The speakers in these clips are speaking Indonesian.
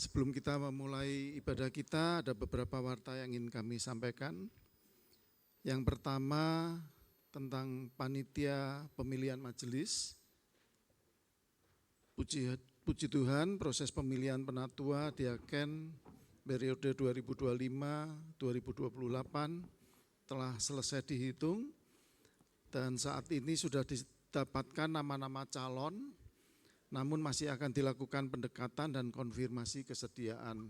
Sebelum kita memulai ibadah kita, ada beberapa warta yang ingin kami sampaikan. Yang pertama tentang panitia pemilihan majelis. Puji Tuhan, proses pemilihan penatua diaken periode 2025-2028 telah selesai dihitung dan saat ini sudah didapatkan nama-nama calon, namun masih akan dilakukan pendekatan dan konfirmasi kesediaan.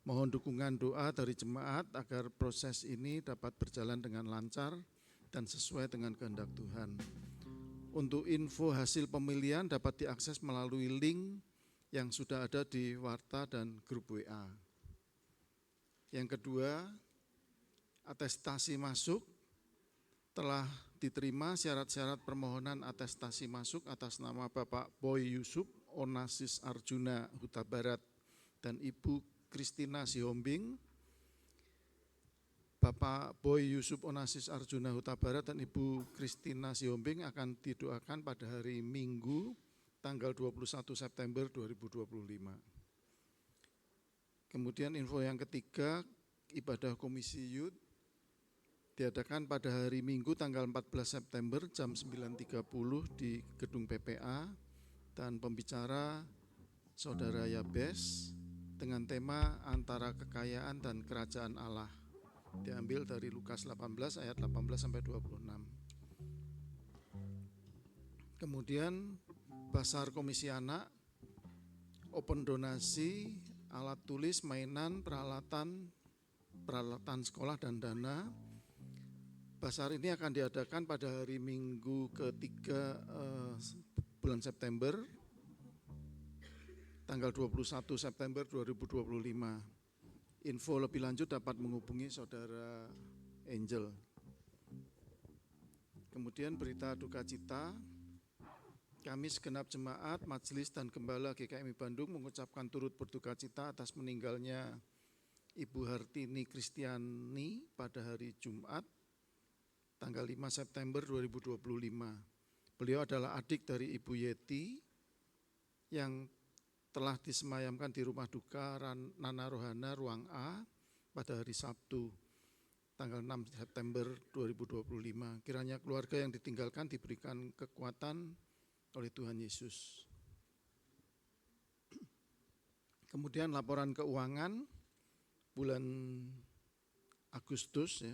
Mohon dukungan doa dari jemaat agar proses ini dapat berjalan dengan lancar dan sesuai dengan kehendak Tuhan. Untuk info hasil pemilihan dapat diakses melalui link yang sudah ada di warta dan grup WA. Yang kedua, atestasi masuk. Telah diterima syarat-syarat permohonan atestasi masuk atas nama Bapak Boy Yusuf Onasis Arjuna Huta Barat dan Ibu Kristina Sihombing. Bapak Boy Yusuf Onasis Arjuna Huta Barat dan Ibu Kristina Sihombing akan didoakan pada hari Minggu tanggal 21 September 2025. Kemudian info yang ketiga, ibadah Komisi Youth diadakan pada hari Minggu tanggal 14 September jam 9.30 di Gedung PPA dan pembicara Saudara Yabes dengan tema antara kekayaan dan kerajaan Allah. Diambil dari Lukas 18 ayat 18 sampai 26. Kemudian Basar Komisi Anak, open donasi, alat tulis, mainan, peralatan sekolah dan dana. Basar ini akan diadakan pada hari Minggu ketiga bulan September, tanggal 21 September 2025. Info lebih lanjut dapat menghubungi Saudara Angel. Kemudian berita duka cita, kami segenap jemaat, majelis dan gembala GKMI Bandung mengucapkan turut berduka cita atas meninggalnya Ibu Hartini Kristiani pada hari Jumat, tanggal 5 September 2025. Beliau adalah adik dari Ibu Yeti yang telah disemayamkan di rumah duka Nana Rohana Ruang A pada hari Sabtu, tanggal 6 September 2025. Kiranya keluarga yang ditinggalkan diberikan kekuatan oleh Tuhan Yesus. Kemudian laporan keuangan bulan Agustus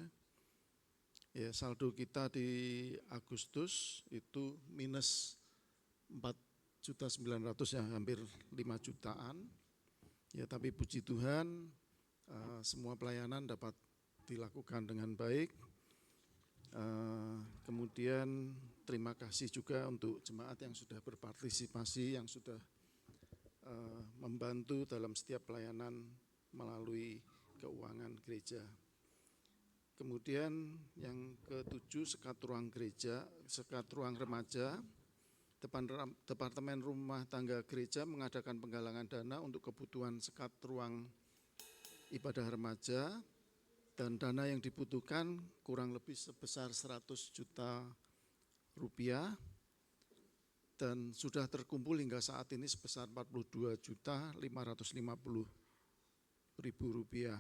ya, saldo kita di Agustus itu minus 4.900.000 ya, hampir 5 jutaan. Ya, tapi puji Tuhan semua pelayanan dapat dilakukan dengan baik. Kemudian terima kasih juga untuk jemaat yang sudah berpartisipasi, yang sudah membantu dalam setiap pelayanan melalui keuangan gereja. Kemudian yang ketujuh, sekat ruang gereja, sekat ruang remaja. Departemen Rumah Tangga Gereja mengadakan penggalangan dana untuk kebutuhan sekat ruang ibadah remaja dan dana yang dibutuhkan kurang lebih sebesar 100 juta rupiah dan sudah terkumpul hingga saat ini sebesar 42.550.000 rupiah.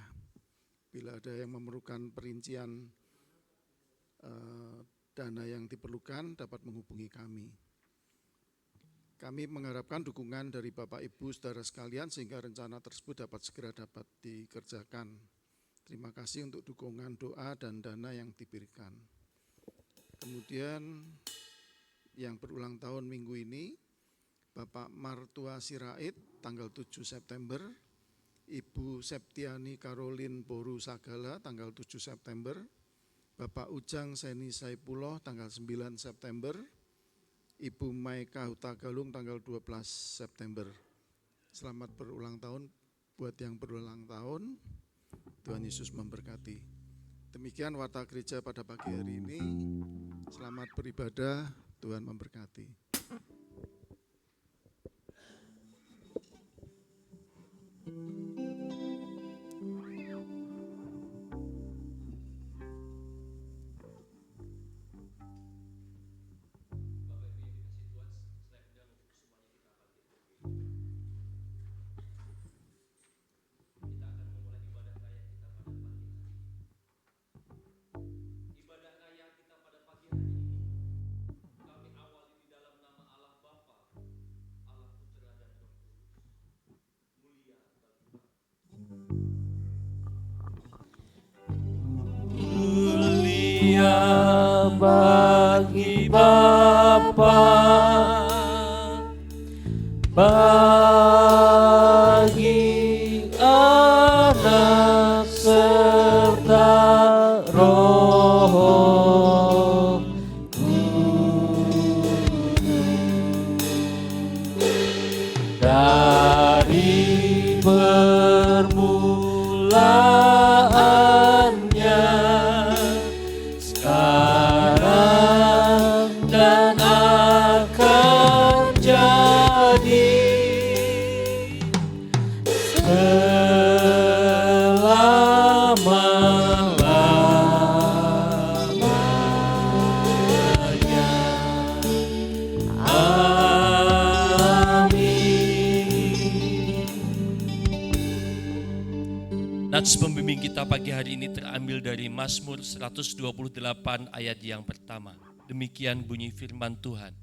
Bila ada yang memerlukan perincian dana yang diperlukan dapat menghubungi kami. Kami mengharapkan dukungan dari Bapak Ibu saudara sekalian sehingga rencana tersebut dapat dikerjakan. Terima kasih untuk dukungan doa dan dana yang diberikan. Kemudian yang berulang tahun minggu ini, Bapak Martua Sirait tanggal 7 September, Ibu Septiani Karolin Boru Sagala tanggal 7 September, Bapak Ujang Seni Saipullah tanggal 9 September, Ibu Maika Hutagalung tanggal 12 September. Selamat berulang tahun buat yang berulang tahun. Tuhan Yesus memberkati. Demikian warta gereja pada pagi hari ini. Selamat beribadah, Tuhan memberkati. mulia bagi Bapa, bagi Anak serta Roh dari permulaannya, sekarang dan akan jadi selama-lamanya. Nats pembimbing kita pagi hari ini terambil dari Mazmur 128 ayat yang pertama. Demikian bunyi firman Tuhan.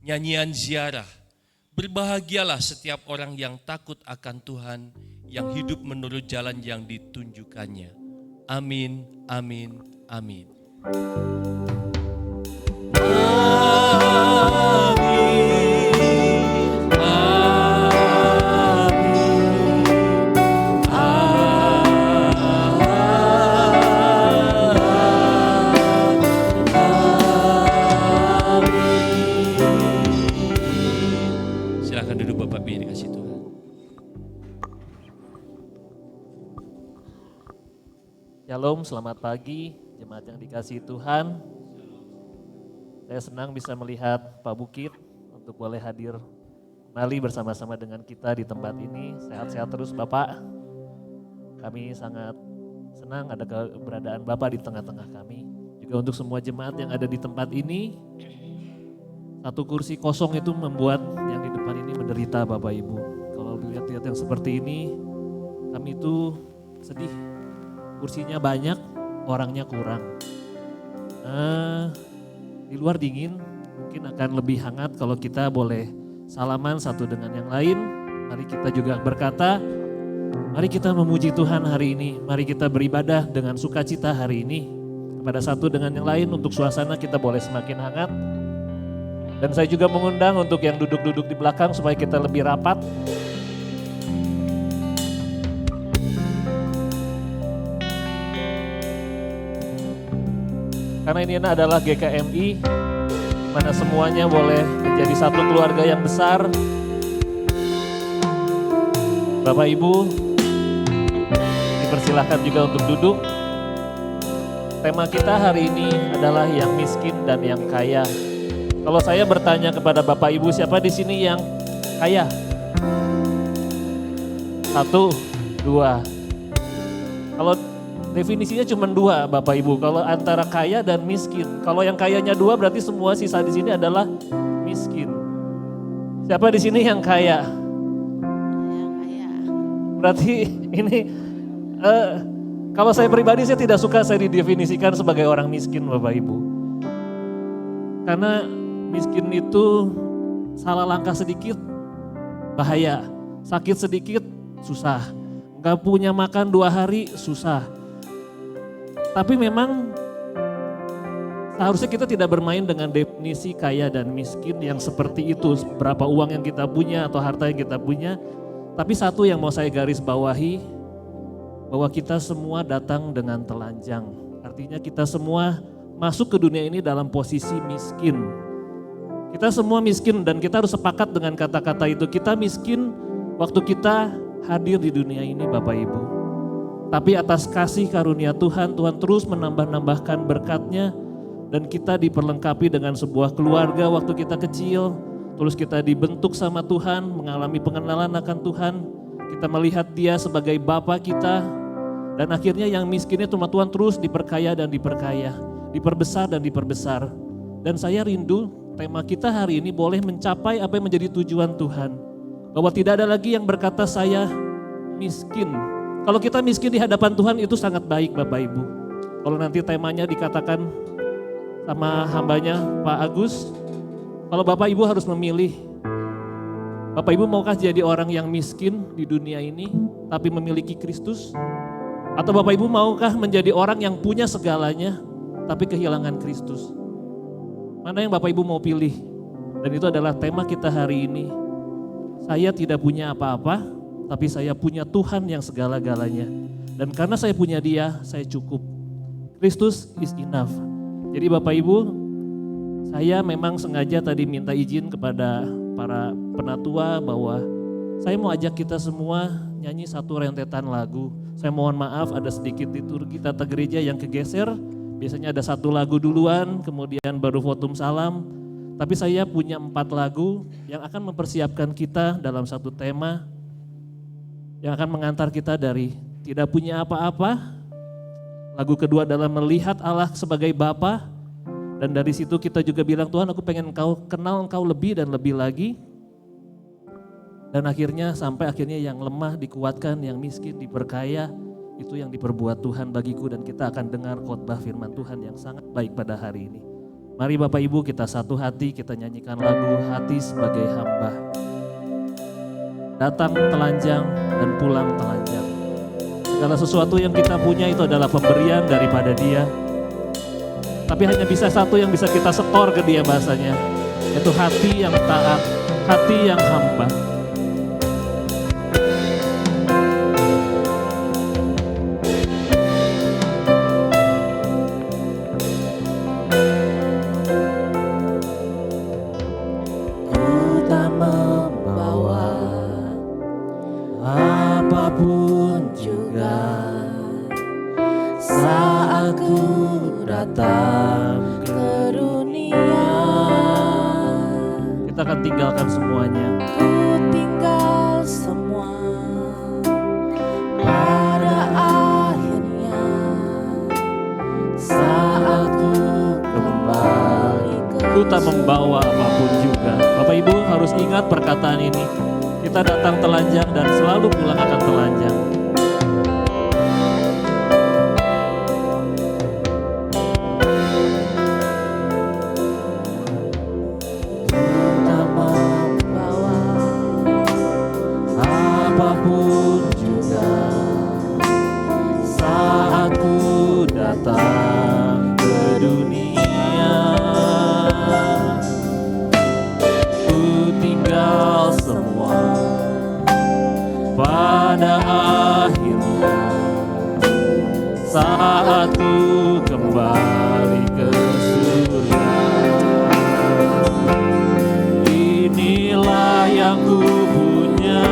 Nyanyian ziarah. Berbahagialah setiap orang yang takut akan Tuhan, yang hidup menurut jalan yang ditunjukkannya. Amin, amin, amin. Silakan duduk Bapak Bi, dikasih Tuhan. Shalom, selamat pagi jemaat yang dikasihi Tuhan. Saya senang bisa melihat Pak Bukit untuk boleh hadir kembali bersama-sama dengan kita di tempat ini. Sehat-sehat terus Bapak. Kami sangat senang ada keberadaan Bapak di tengah-tengah kami. Juga untuk semua jemaat yang ada di tempat ini, satu kursi kosong itu membuat yang di depan ini menderita Bapak Ibu. Kalau dilihat-lihat yang seperti ini, kami itu sedih. Kursinya banyak, orangnya kurang. Di luar dingin, mungkin akan lebih hangat kalau kita boleh salaman satu dengan yang lain. Mari kita juga berkata, mari kita memuji Tuhan hari ini. Mari kita beribadah dengan sukacita hari ini. Kepada satu dengan yang lain untuk suasana kita boleh semakin hangat. Dan saya juga mengundang untuk yang duduk-duduk di belakang supaya kita lebih rapat. Karena ini adalah GKMI, mana semuanya boleh menjadi satu keluarga yang besar. Bapak Ibu, dipersilahkan juga untuk duduk. Tema kita hari ini adalah yang miskin dan yang kaya. Kalau saya bertanya kepada Bapak Ibu, siapa di sini yang kaya? 1, 2. Kalau definisinya cuma 2 Bapak Ibu, kalau antara kaya dan miskin. Kalau yang kayanya 2 berarti semua sisa di sini adalah miskin. Siapa di sini yang kaya? Yang kaya. Berarti ini kalau saya pribadi saya tidak suka saya didefinisikan sebagai orang miskin Bapak Ibu. Karena miskin itu salah langkah sedikit bahaya, sakit sedikit susah, gak punya makan 2 hari susah. Tapi memang seharusnya kita tidak bermain dengan definisi kaya dan miskin yang seperti itu, berapa uang yang kita punya atau harta yang kita punya. Tapi satu yang mau saya garis bawahi, bahwa kita semua datang dengan telanjang. Artinya kita semua masuk ke dunia ini dalam posisi miskin. Kita semua miskin dan kita harus sepakat dengan kata-kata itu. Kita miskin waktu kita hadir di dunia ini Bapak Ibu. Tapi atas kasih karunia Tuhan, Tuhan terus menambah-nambahkan berkat-Nya dan kita diperlengkapi dengan sebuah keluarga waktu kita kecil. Terus kita dibentuk sama Tuhan, mengalami pengenalan akan Tuhan. Kita melihat Dia sebagai Bapa kita dan akhirnya yang miskinnya Tuhan terus diperkaya dan diperkaya, diperbesar dan diperbesar. Dan saya rindu tema kita hari ini boleh mencapai apa yang menjadi tujuan Tuhan. Bahwa tidak ada lagi yang berkata saya miskin. Kalau kita miskin di hadapan Tuhan itu sangat baik Bapak Ibu. Kalau nanti temanya dikatakan sama hambanya Pak Agus, kalau Bapak Ibu harus memilih, Bapak Ibu maukah jadi orang yang miskin di dunia ini tapi memiliki Kristus? Atau Bapak Ibu maukah menjadi orang yang punya segalanya tapi kehilangan Kristus. Mana yang Bapak Ibu mau pilih? Dan itu adalah tema kita hari ini. Saya tidak punya apa-apa, tapi saya punya Tuhan yang segala-galanya. Dan karena saya punya Dia, saya cukup. Kristus is enough. Jadi Bapak Ibu, saya memang sengaja tadi minta izin kepada para penatua bahwa saya mau ajak kita semua nyanyi satu rentetan lagu. Saya mohon maaf ada sedikit liturgi tata gereja yang kegeser. Biasanya ada satu lagu duluan, kemudian baru votum salam. Tapi saya punya 4 lagu yang akan mempersiapkan kita dalam satu tema yang akan mengantar kita dari tidak punya apa-apa. Lagu kedua adalah melihat Allah sebagai Bapa. Dan dari situ kita juga bilang, Tuhan aku pengen kenal Engkau lebih dan lebih lagi. Dan akhirnya sampai akhirnya yang lemah dikuatkan, yang miskin diperkaya. Itu yang diperbuat Tuhan bagiku, dan kita akan dengar khotbah firman Tuhan yang sangat baik pada hari ini. Mari Bapak Ibu kita satu hati, kita nyanyikan lagu Hati Sebagai Hamba. Datang telanjang dan pulang telanjang. Segala sesuatu yang kita punya itu adalah pemberian daripada Dia. Tapi hanya bisa satu yang bisa kita setor ke Dia bahasanya, yaitu hati yang taat, hati yang hamba. Kita akan tinggalkan semuanya. Ku tinggal semua pada akhirnya saat ku kembali ke Ku tak membawa apapun juga. Bapak Ibu harus ingat perkataan ini. Kita datang telanjang dan selalu pulang akan telanjang. Saat ku kembali ke surga, inilah yang ku punya,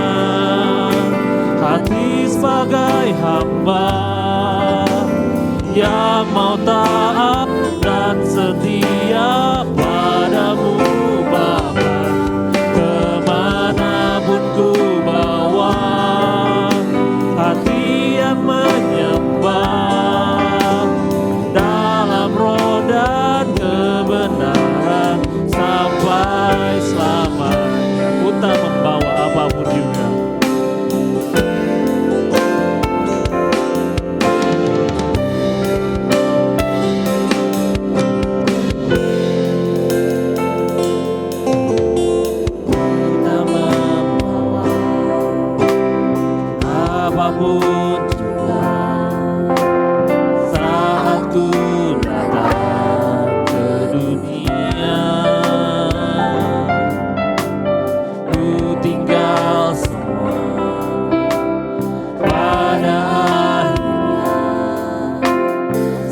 hati sebagai hamba yang mau taat dan setia padamu Bapa. Kemanapun ku bawa, hati yang menyembah dalam roh dan kebenaran sampai selamanya. Ku tak membawa apapun juga. Tak membawa apapun juga saat ku datang ke dunia. Ku tinggal semua pada akhirnya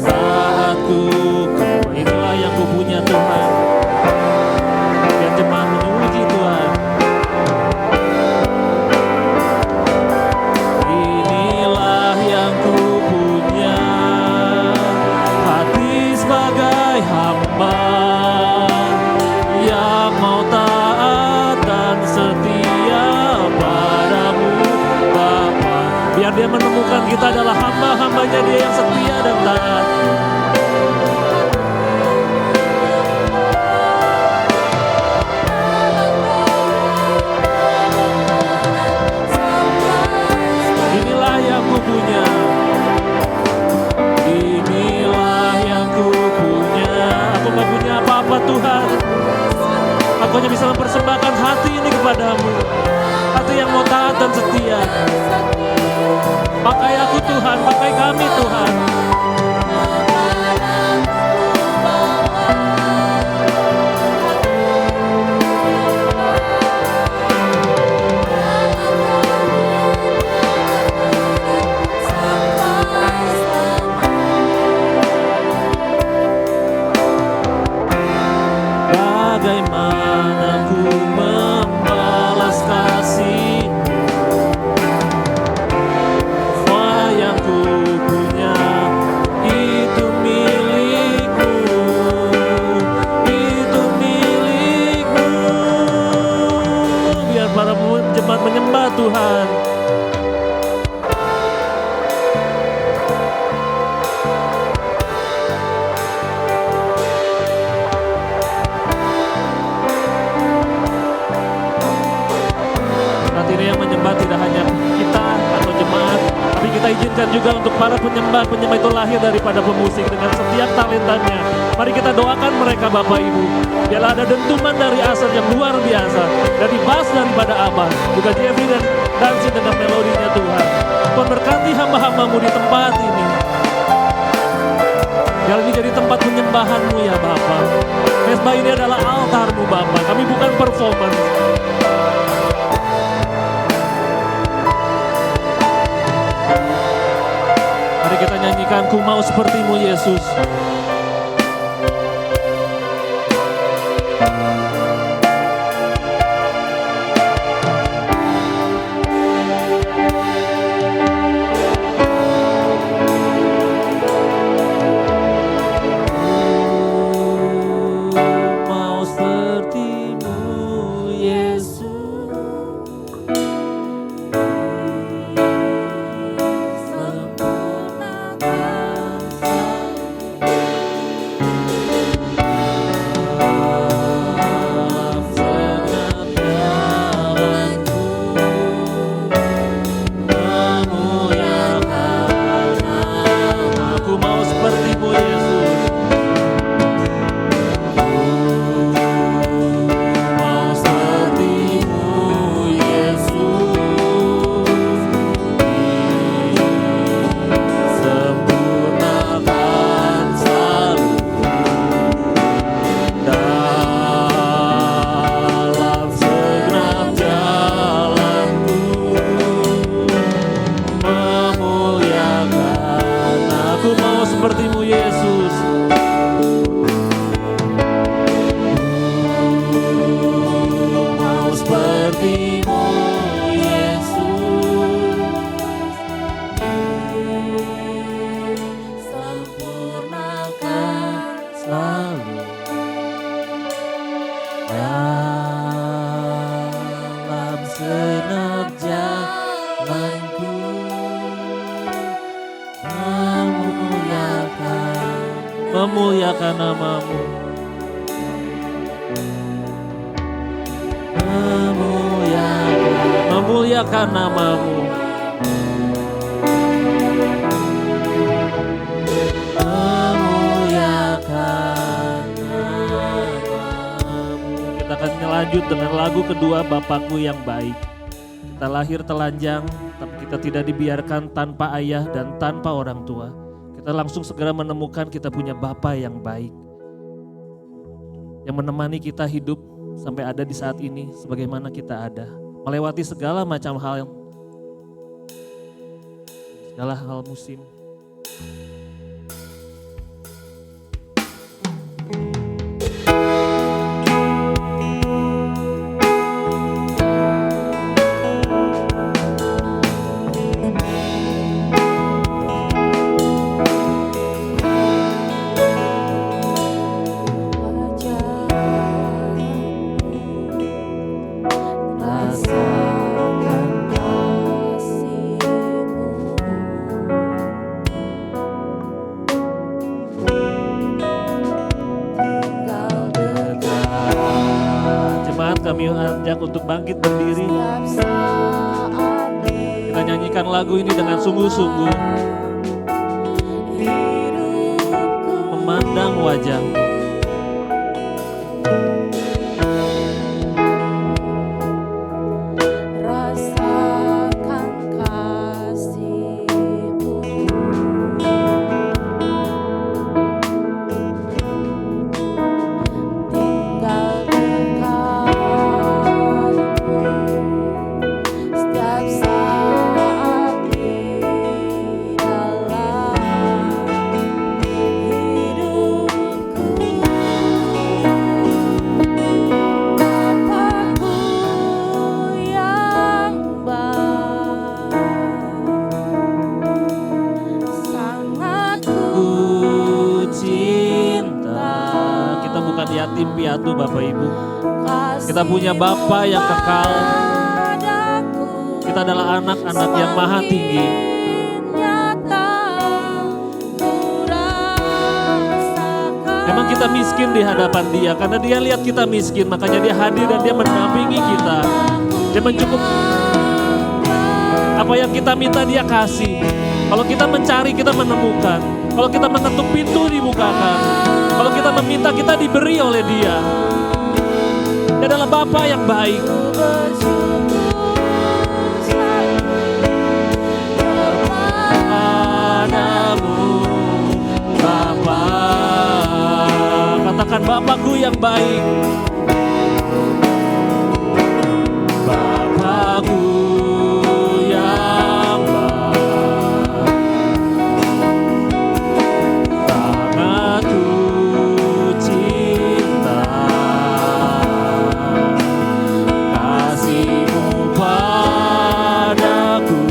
saat ku kembali. Inilah yang ku punya Tuhan. Yang jemaat memuji Tuhan. Inilah yang ku punya, hati sebagai hamba yang mau taat dan setia padamu Bapa. Biar Dia menemukan kita adalah hamba-hambanya Dia yang setia dan taat. Inilah yang ku punya. Inilah yang ku punya. Aku gak punya apa-apa Tuhan. Aku hanya bisa mempersembahkan hati ini kepadamu. Hati yang mau taat dan setia. Pakai aku Tuhan, pakai kami Tuhan. izinkan juga untuk para penyembah-penyembah itu lahir daripada pemusik dengan setiap talentanya. Mari kita doakan mereka Bapak Ibu. Biarlah ada dentuman dari Asar yang luar biasa. Dari bass daripada Abah. Juga Jeffrey dan Dansi dengan melodinya Tuhan. Tuhan berkati hamba-hambamu di tempat ini. Biar ini jadi tempat penyembahan-Mu ya Bapa. Mesbah ini adalah altar-Mu Bapa. Kami bukan performance. Mari kita nyanyikan Ku Mau Seperti-Mu Yesus. Memuliakan nama-Mu. Memuliakan nama-Mu. Memuliakan nama-Mu. Kita akan lanjut dengan lagu kedua, Bapakku yang Baik. Kita lahir telanjang, tapi kita tidak dibiarkan tanpa ayah dan tanpa orang tua. Kita langsung segera menemukan kita punya Bapa yang baik. Yang menemani kita hidup sampai ada di saat ini sebagaimana kita ada. Melewati segala macam hal, segala hal musim. Kami ajak untuk bangkit berdiri. Kita nyanyikan lagu ini dengan sungguh-sungguh. Memandang wajah-Mu. Yatim piatu Bapak Ibu. Kita punya Bapa yang kekal. Kita adalah anak-anak yang maha tinggi. Memang kita miskin di hadapan Dia karena Dia lihat kita miskin, makanya Dia hadir dan Dia mendampingi kita. Dia mencukup Apa yang kita minta Dia kasih. Kalau kita mencari, kita menemukan. Kalau kita mengetuk, pintu dibukakan. Kalau kita meminta, kita diberi oleh Dia. Dia adalah Bapa yang baik. Kepadamu, Bapa. Katakan, Bapakku yang baik. Bapakku yang baik. Sangat ku cinta kasih-Mu padaku,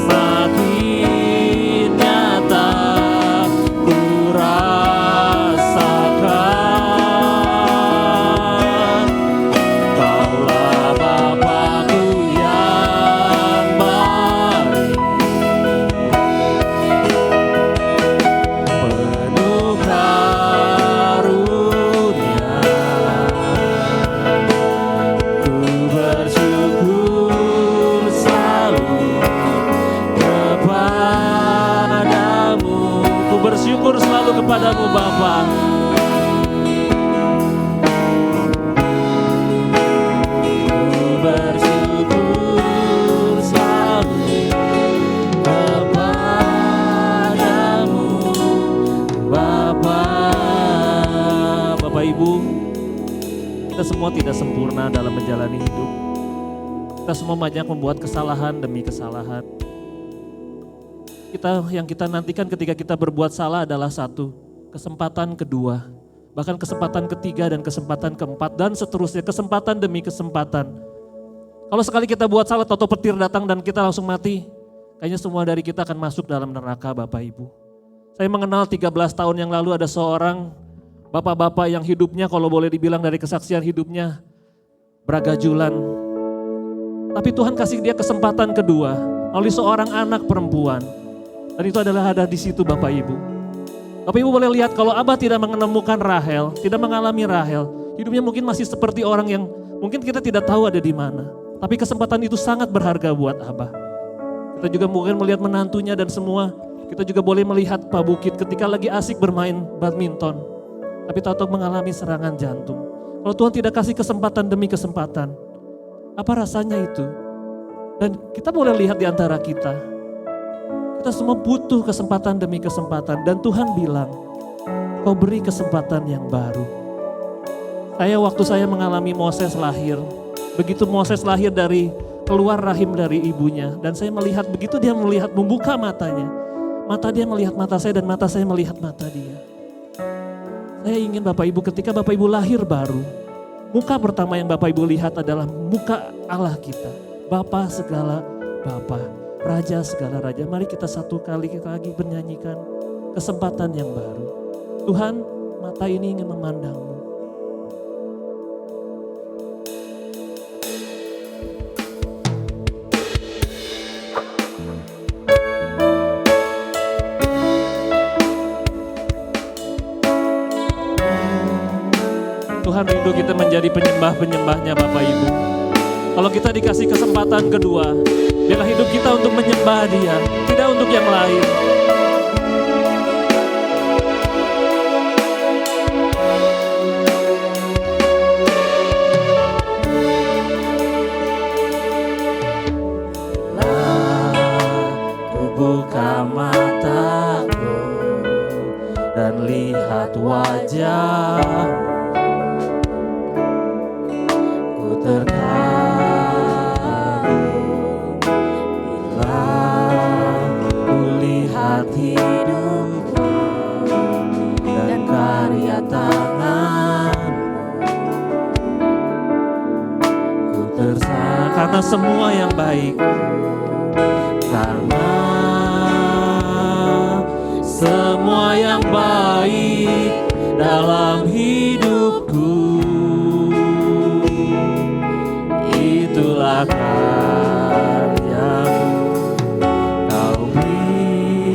makin nyata ku rasakan. Kaulah Bapakku yang baik, penuh karunia. Ku bersyukur selalu kepadamu. Ku bersyukur selalu kepadamu, Bapa. Ku bersyukur selalu kepadamu, Bapa. Bapak Ibu, kita semua tidak sempurna dalam menjalani hidup. Kita semua banyak membuat kesalahan demi kesalahan. Yang kita nantikan ketika kita berbuat salah adalah satu, kesempatan kedua, bahkan kesempatan ketiga dan kesempatan keempat dan seterusnya, kesempatan demi kesempatan. Kalau sekali kita buat salah, atau petir datang dan kita langsung mati, kayaknya semua dari kita akan masuk dalam neraka, Bapak Ibu. Saya mengenal 13 tahun yang lalu ada seorang bapak-bapak yang hidupnya, kalau boleh dibilang dari kesaksian hidupnya, beragajulan. Tapi Tuhan kasih dia kesempatan kedua melalui seorang anak perempuan. Dan itu adalah ada di situ, Bapak Ibu. Bapak Ibu boleh lihat kalau Abah tidak menemukan Rahel, tidak mengalami Rahel, hidupnya mungkin masih seperti orang yang mungkin kita tidak tahu ada di mana. Tapi kesempatan itu sangat berharga buat Abah. Kita juga mungkin melihat menantunya dan semua. Kita juga boleh melihat Pak Bukit ketika lagi asik bermain badminton. Tapi tahu-tahu mengalami serangan jantung. Kalau Tuhan tidak kasih kesempatan demi kesempatan, apa rasanya itu? Dan kita boleh lihat di antara kita. Kita semua butuh kesempatan demi kesempatan. Dan Tuhan bilang, kau beri kesempatan yang baru. Waktu saya mengalami Moses lahir. Begitu Moses lahir dari keluar rahim dari ibunya. Dan saya melihat, begitu dia melihat, membuka matanya. Mata dia melihat mata saya dan mata saya melihat mata dia. Saya ingin Bapak Ibu ketika Bapak Ibu lahir baru. Muka pertama yang Bapak Ibu lihat adalah muka Allah kita. Bapa segala Bapa. Raja segala raja. Mari kita satu kali lagi bernyanyikan kesempatan yang baru. Tuhan, mata ini ingin memandang-Mu. Tuhan rindu kita menjadi penyembah-penyembahnya Bapak Ibu. Kalau kita dikasih kesempatan kedua, biarlah hidup kita untuk menyembah Dia, tidak untuk yang lain. Ku buka mataku dan lihat wajah, ku terkagum bila ku lihat hidupku dan karya tanganmu. Ku tersanjung karena semua yang baik, karena semua yang baik dalam hidupku. Itulah karyamu, Kau beri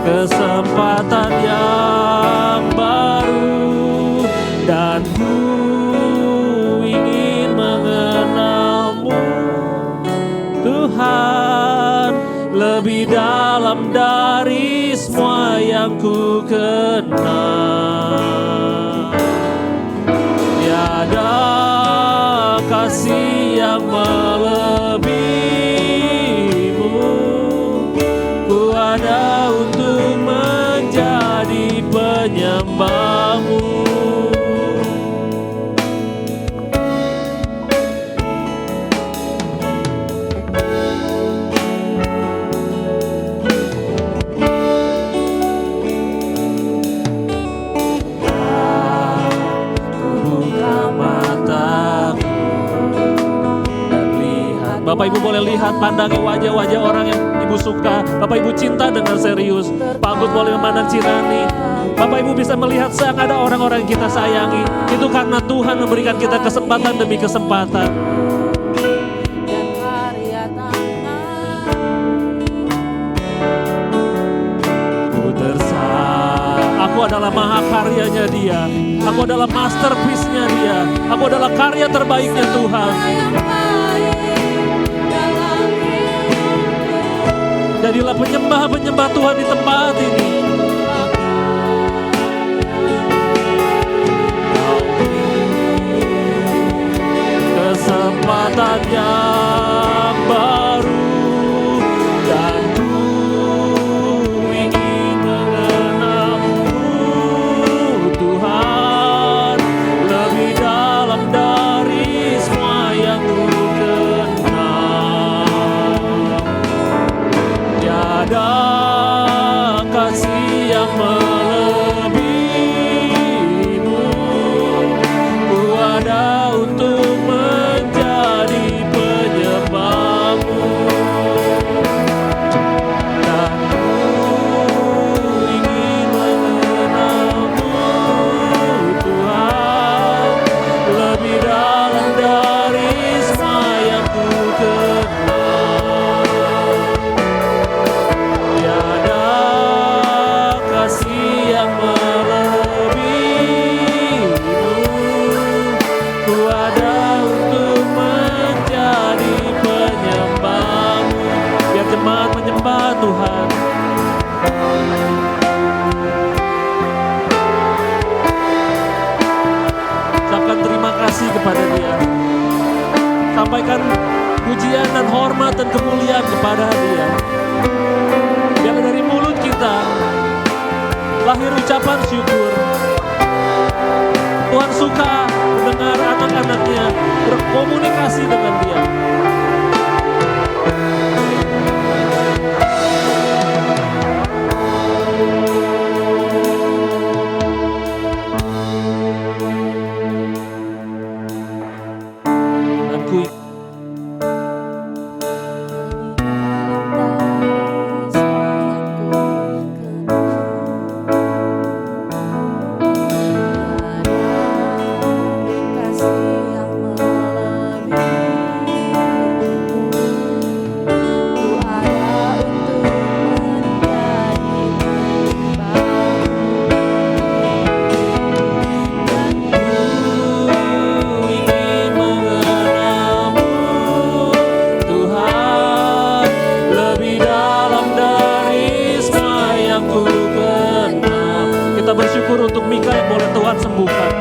kesempatan yang baru, dan ku ingin mengenal-Mu Tuhan, lebih dalam dari semua yang ku kenal. Tiada kasih yang melebihimu, ku ada untuk menjadi penyembahmu. Bapak Ibu boleh lihat, pandangi wajah-wajah orang yang Ibu suka. Bapak Ibu cinta dengan serius. Pak Anggut boleh memandang Cirani. Bapak Ibu bisa melihat sang ada orang-orang yang kita sayangi. Itu karena Tuhan memberikan kita kesempatan demi kesempatan. Dan karya tangan. Ku aku adalah mahakaryanya Dia. Aku adalah masterpiece-nya Dia. Aku adalah karya terbaiknya Tuhan. Jadilah penyembah-penyembah Tuhan di tempat ini. Kesempatan yang baru dan ku ingin mengenalmu Tuhan, lebih dalam dari semua yang ku ada kasih yang melebihimu, ku ada untuk menjadi penyembahmu, dan ku ingin mengenalmu Tuhan, lebih dalam dari semua yang ku kenal. Yang melebihimu, ku ada untuk menjadi penyembahmu. Biar jemaat menyembah Tuhan. Ucapkan terima kasih kepada Dia. Sampaikan pujian dan hormat dan kemuliaan kepada Dia. Biar dari mulut kita lahir ucapan syukur. Tuhan suka mendengar anak-anaknya berkomunikasi dengan Dia. Dan ku untuk Mika yang boleh Tuhan sembuhkan.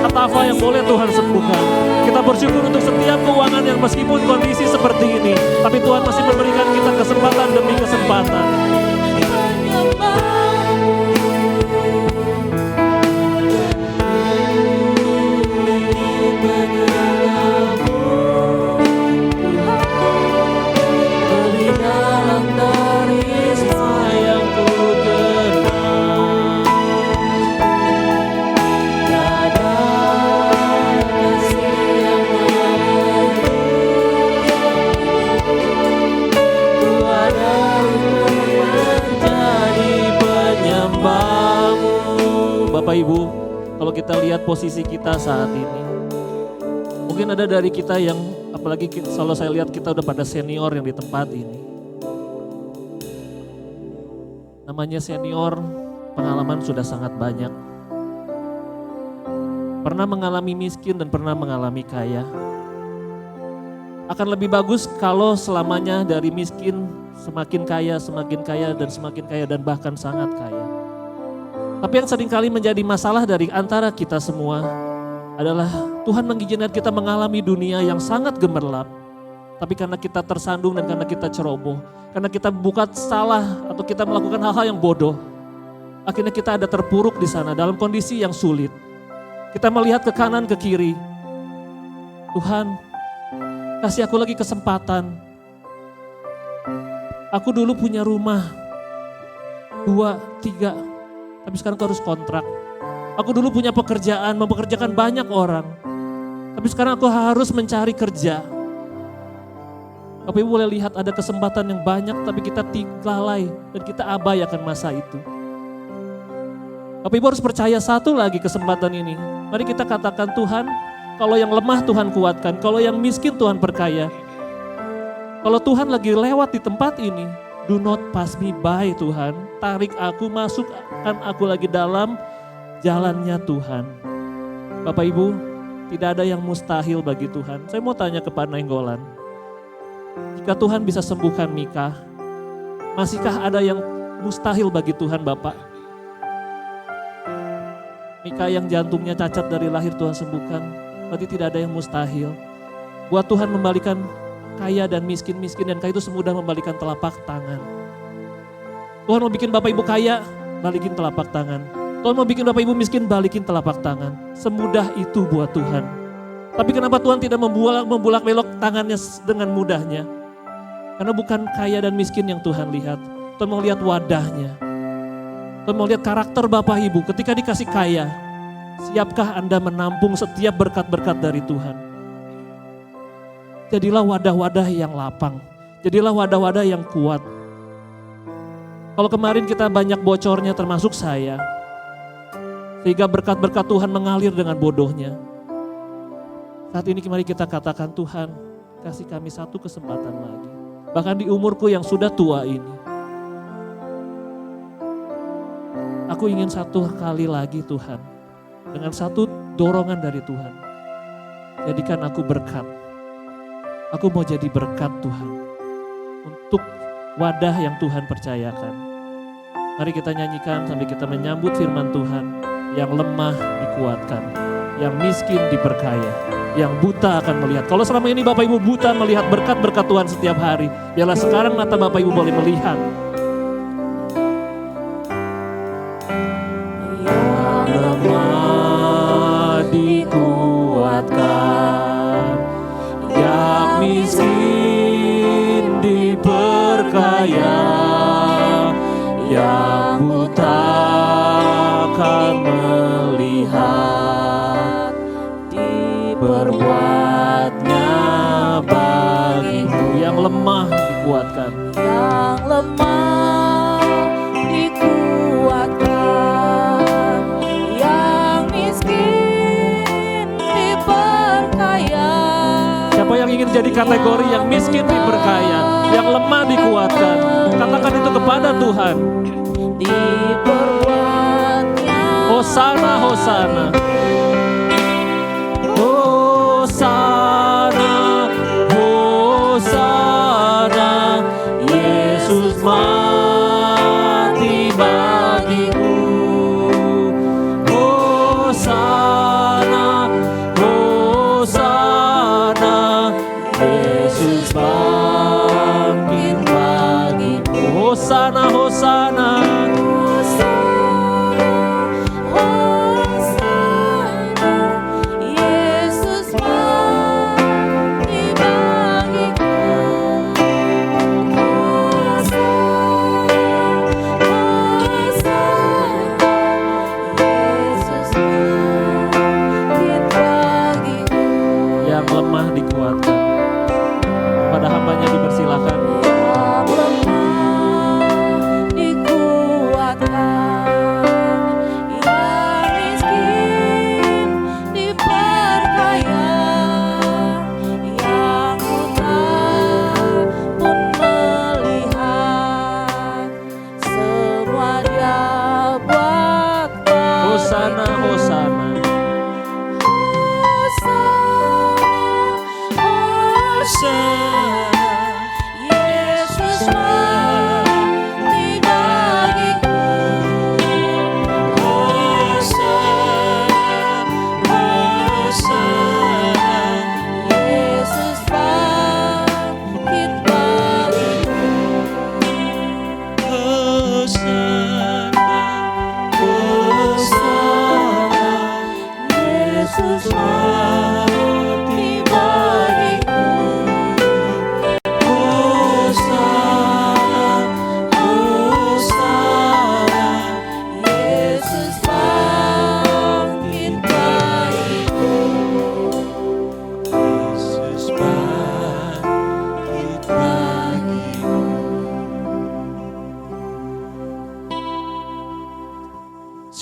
Atafa yang boleh Tuhan sembuhkan. Kita bersyukur untuk setiap keuangan yang meskipun kondisi seperti ini, tapi Tuhan masih memberikan kita kesempatan demi kesempatan. Bapak Ibu, kalau kita lihat posisi kita saat ini, mungkin ada dari kita yang, apalagi kalau saya lihat kita udah pada senior yang di tempat ini. Namanya senior, pengalaman sudah sangat banyak. Pernah mengalami miskin dan pernah mengalami kaya. Akan lebih bagus kalau selamanya dari miskin semakin kaya, dan bahkan sangat kaya. Tapi yang seringkali menjadi masalah dari antara kita semua adalah Tuhan mengizinkan kita mengalami dunia yang sangat gemerlap. Tapi karena kita tersandung dan karena kita ceroboh, karena kita buat salah atau kita melakukan hal-hal yang bodoh, akhirnya kita ada terpuruk di sana dalam kondisi yang sulit. Kita melihat ke kanan, ke kiri. Tuhan, kasih aku lagi kesempatan. Aku dulu punya rumah 2, 3, tapi sekarang aku harus kontrak. Aku dulu punya pekerjaan, mempekerjakan banyak orang, tapi sekarang aku harus mencari kerja. Bapak Ibu boleh lihat ada kesempatan yang banyak, tapi kita lalai dan kita abai akan masa itu. Bapak Ibu harus percaya satu lagi kesempatan ini. Mari kita katakan, Tuhan, kalau yang lemah Tuhan kuatkan, kalau yang miskin Tuhan perkaya. Kalau Tuhan lagi lewat di tempat ini, do not pass me by Tuhan. Tarik aku, masukkan aku lagi dalam jalannya Tuhan. Bapak Ibu, tidak ada yang mustahil bagi Tuhan. Saya mau tanya kepada Nainggolan, jika Tuhan bisa sembuhkan Mika, masihkah ada yang mustahil bagi Tuhan Bapak? Mika yang jantungnya cacat dari lahir Tuhan sembuhkan, berarti tidak ada yang mustahil. Buat Tuhan membalikan kaya dan miskin dan kaya itu semudah membalikan telapak tangan. Tuhan mau bikin Bapak Ibu kaya, balikin telapak tangan. Tuhan mau bikin Bapak Ibu miskin, balikin telapak tangan. Semudah itu buat Tuhan. Tapi kenapa Tuhan tidak membulak belok tangannya dengan mudahnya? Karena bukan kaya dan miskin yang Tuhan lihat. Tuhan mau lihat wadahnya. Tuhan mau lihat karakter Bapak Ibu ketika dikasih kaya. Siapkah Anda menampung setiap berkat-berkat dari Tuhan? Jadilah wadah-wadah yang lapang. Jadilah wadah-wadah yang kuat. Kalau kemarin kita banyak bocornya termasuk saya. Sehingga berkat-berkat Tuhan mengalir dengan bodohnya. Saat ini mari kita katakan, Tuhan kasih kami satu kesempatan lagi. Bahkan di umurku yang sudah tua ini. Aku ingin satu kali lagi Tuhan. Dengan satu dorongan dari Tuhan. Jadikan aku berkat. Aku mau jadi berkat Tuhan. Untuk wadah yang Tuhan percayakan. Mari kita nyanyikan sambil kita menyambut firman Tuhan. Yang lemah dikuatkan, yang miskin diperkaya, yang buta akan melihat. Kalau selama ini Bapak Ibu buta melihat berkat-berkat Tuhan setiap hari, biarlah sekarang mata Bapak Ibu boleh melihat. Yang lemah dikuatkan, yang miskin diperkaya, yang buta akan melihat diperbuatnya bagiku. Yang lemah dikuatkan, yang lemah dikuatkan, yang miskin diperkaya. Siapa yang ingin jadi kategori yang miskin diperkaya, yang lemah dikuatkan, katakan itu kepada Tuhan. Diperbuatnya Hosana, Hosana. Hosana, Hosana. Yesus mati bagiku. Hosana, Hosana. Yesus bangkit bagiku. Hosana, Hosana. yang lemah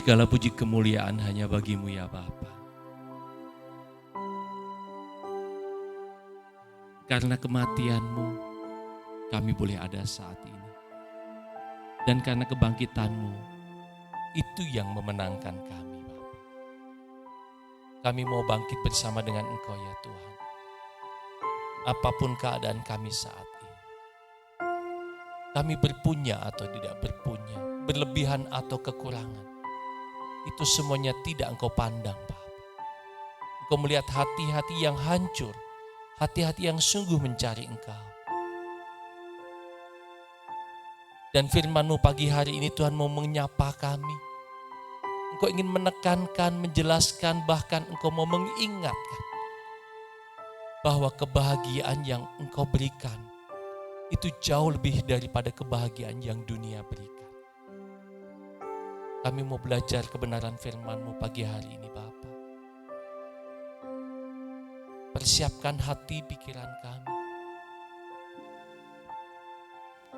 Segala puji kemuliaan hanya bagimu ya Bapa. Karena kematianmu, kami boleh ada saat ini. Dan karena kebangkitanmu, itu yang memenangkan kami Bapa. Kami mau bangkit bersama dengan Engkau ya Tuhan. Apapun keadaan kami saat ini. Kami berpunya atau tidak berpunya, berlebihan atau kekurangan. Itu semuanya tidak Engkau pandang Bapa. Engkau melihat hati-hati yang hancur, hati-hati yang sungguh mencari Engkau. Dan firman-Mu pagi hari ini Tuhan mau menyapa kami. Engkau ingin menekankan, menjelaskan, bahkan Engkau mau mengingatkan bahwa kebahagiaan yang Engkau berikan itu jauh lebih daripada kebahagiaan yang dunia berikan. Kami mau belajar kebenaran firman-Mu pagi hari ini Bapa. Persiapkan hati pikiran kami.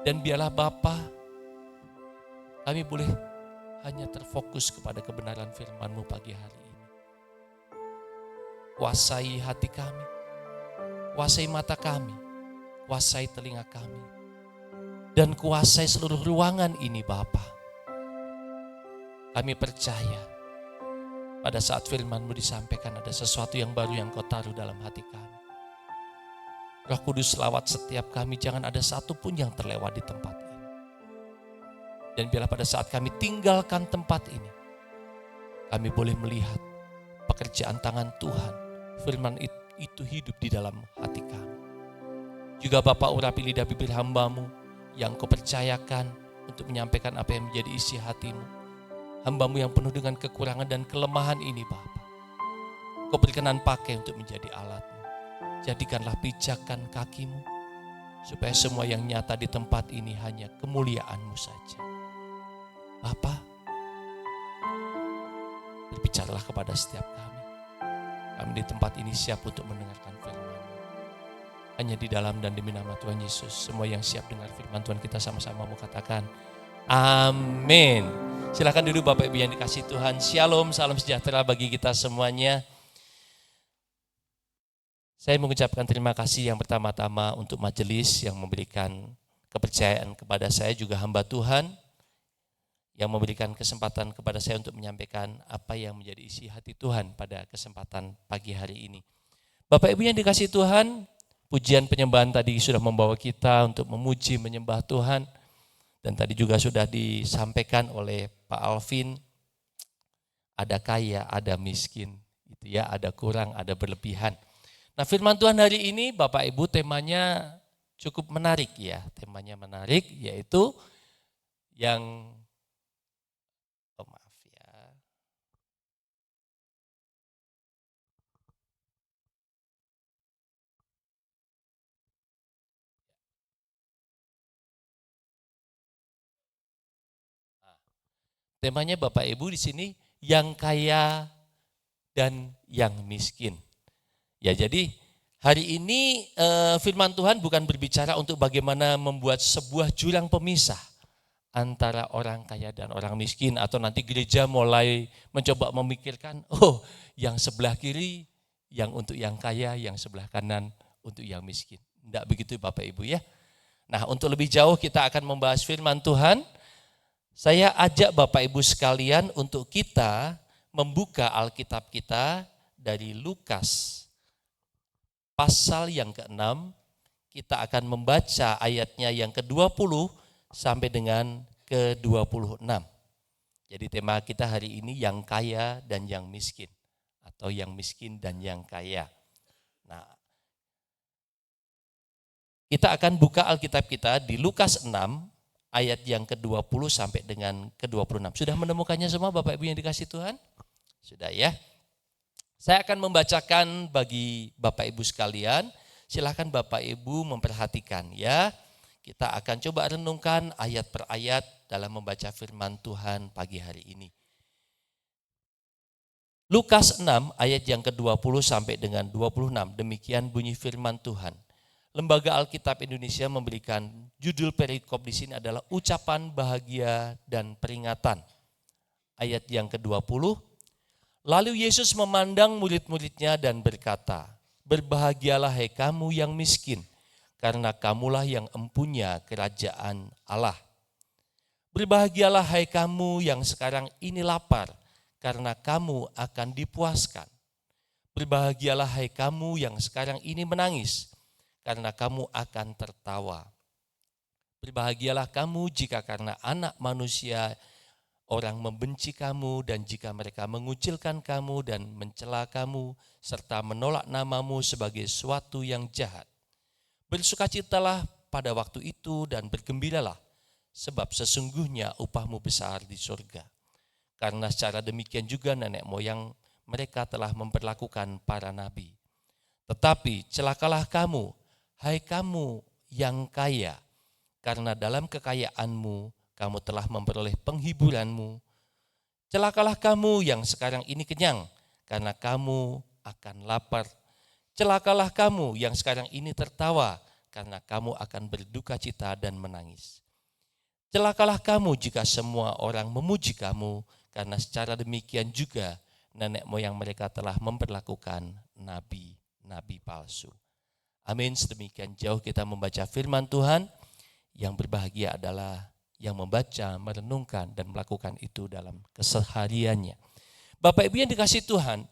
Dan biarlah Bapa, kami boleh hanya terfokus kepada kebenaran firman-Mu pagi hari ini. Kuasai hati kami, kuasai mata kami, kuasai telinga kami, dan kuasai seluruh ruangan ini Bapa. Kami percaya pada saat firman-Mu disampaikan ada sesuatu yang baru yang Kau taruh dalam hati kami. Roh Kudus lawat setiap kami, jangan ada satupun yang terlewat di tempat ini. Dan biarlah pada saat kami tinggalkan tempat ini, kami boleh melihat pekerjaan tangan Tuhan. Firman itu hidup di dalam hati kami. Juga Bapa, urapi lidah bibir hamba-Mu yang Kau percayakan untuk menyampaikan apa yang menjadi isi hati-Mu. Hamba-Mu yang penuh dengan kekurangan dan kelemahan ini Bapa, Kau berkenan pakai untuk menjadi alat-Mu. Jadikanlah pijakan kaki-Mu, supaya semua yang nyata di tempat ini hanya kemuliaan-Mu saja. Bapa, berbicaralah kepada setiap kami. Kami di tempat ini siap untuk mendengarkan firman-Mu. Hanya di dalam dan demi nama Tuhan Yesus, semua yang siap dengar firman Tuhan kita sama-sama mau katakan, amin. Silakan duduk Bapak Ibu yang dikasihi Tuhan. Shalom, salam sejahtera bagi kita semuanya. Saya mengucapkan terima kasih yang pertama-tama untuk majelis yang memberikan kepercayaan kepada saya, juga hamba Tuhan yang memberikan kesempatan kepada saya untuk menyampaikan apa yang menjadi isi hati Tuhan pada kesempatan pagi hari ini. Bapak Ibu yang dikasihi Tuhan, pujian penyembahan tadi sudah membawa kita untuk memuji menyembah Tuhan. Dan tadi juga sudah disampaikan oleh Pak Alvin, ada kaya, ada miskin, gitu ya, ada kurang, ada berlebihan. Nah, firman Tuhan hari ini Bapak Ibu temanya cukup menarik ya. Temanya menarik yaitu yang temanya Bapak Ibu di sini yang kaya dan yang miskin. Ya, jadi hari ini firman Tuhan bukan berbicara untuk bagaimana membuat sebuah jurang pemisah antara orang kaya dan orang miskin, atau nanti gereja mulai mencoba memikirkan, oh yang sebelah kiri yang untuk yang kaya, yang sebelah kanan untuk yang miskin. Tidak begitu Bapak Ibu ya. Nah, untuk lebih jauh kita akan membahas firman Tuhan. Saya ajak Bapak Ibu sekalian untuk kita membuka Alkitab kita dari Lukas pasal yang ke-6, kita akan membaca ayatnya yang ke-20 sampai dengan ke-26. Jadi tema kita hari ini yang kaya dan yang miskin, atau yang miskin dan yang kaya. Nah, kita akan buka Alkitab kita di Lukas 6 ayat yang ke-20 sampai dengan ke-26. Sudah menemukannya semua Bapak Ibu yang dikasihi Tuhan? Sudah ya? Saya akan membacakan bagi Bapak Ibu sekalian, silakan Bapak Ibu memperhatikan ya. Kita akan coba renungkan ayat per ayat dalam membaca firman Tuhan pagi hari ini. Lukas 6 ayat yang ke-20 sampai dengan 26, demikian bunyi firman Tuhan. Lembaga Alkitab Indonesia memberikan judul perikop di sini adalah ucapan bahagia dan peringatan. ayat yang ke-20. Lalu Yesus memandang murid-muridnya dan berkata, berbahagialah hai kamu yang miskin, karena kamulah yang empunya kerajaan Allah. Berbahagialah hai kamu yang sekarang ini lapar, karena kamu akan dipuaskan. Berbahagialah hai kamu yang sekarang ini menangis, karena kamu akan tertawa. Berbahagialah kamu jika karena Anak Manusia orang membenci kamu, dan jika mereka mengucilkan kamu dan mencela kamu, serta menolak namamu sebagai suatu yang jahat. Bersukacitalah pada waktu itu dan bergembiralah, sebab sesungguhnya upahmu besar di surga. Karena secara demikian juga nenek moyang mereka telah memperlakukan para nabi. Tetapi celakalah kamu, hai kamu yang kaya, karena dalam kekayaanmu kamu telah memperoleh penghiburanmu. Celakalah kamu yang sekarang ini kenyang, karena kamu akan lapar. Celakalah kamu yang sekarang ini tertawa, karena kamu akan berduka cita dan menangis. Celakalah kamu jika semua orang memuji kamu, karena secara demikian juga nenek moyang mereka telah memperlakukan nabi-nabi palsu. Amin. Sedemikian jauh kita membaca firman Tuhan. Yang berbahagia adalah yang membaca, merenungkan, dan melakukan itu dalam kesehariannya. Bapak Ibu yang dikasihi Tuhan,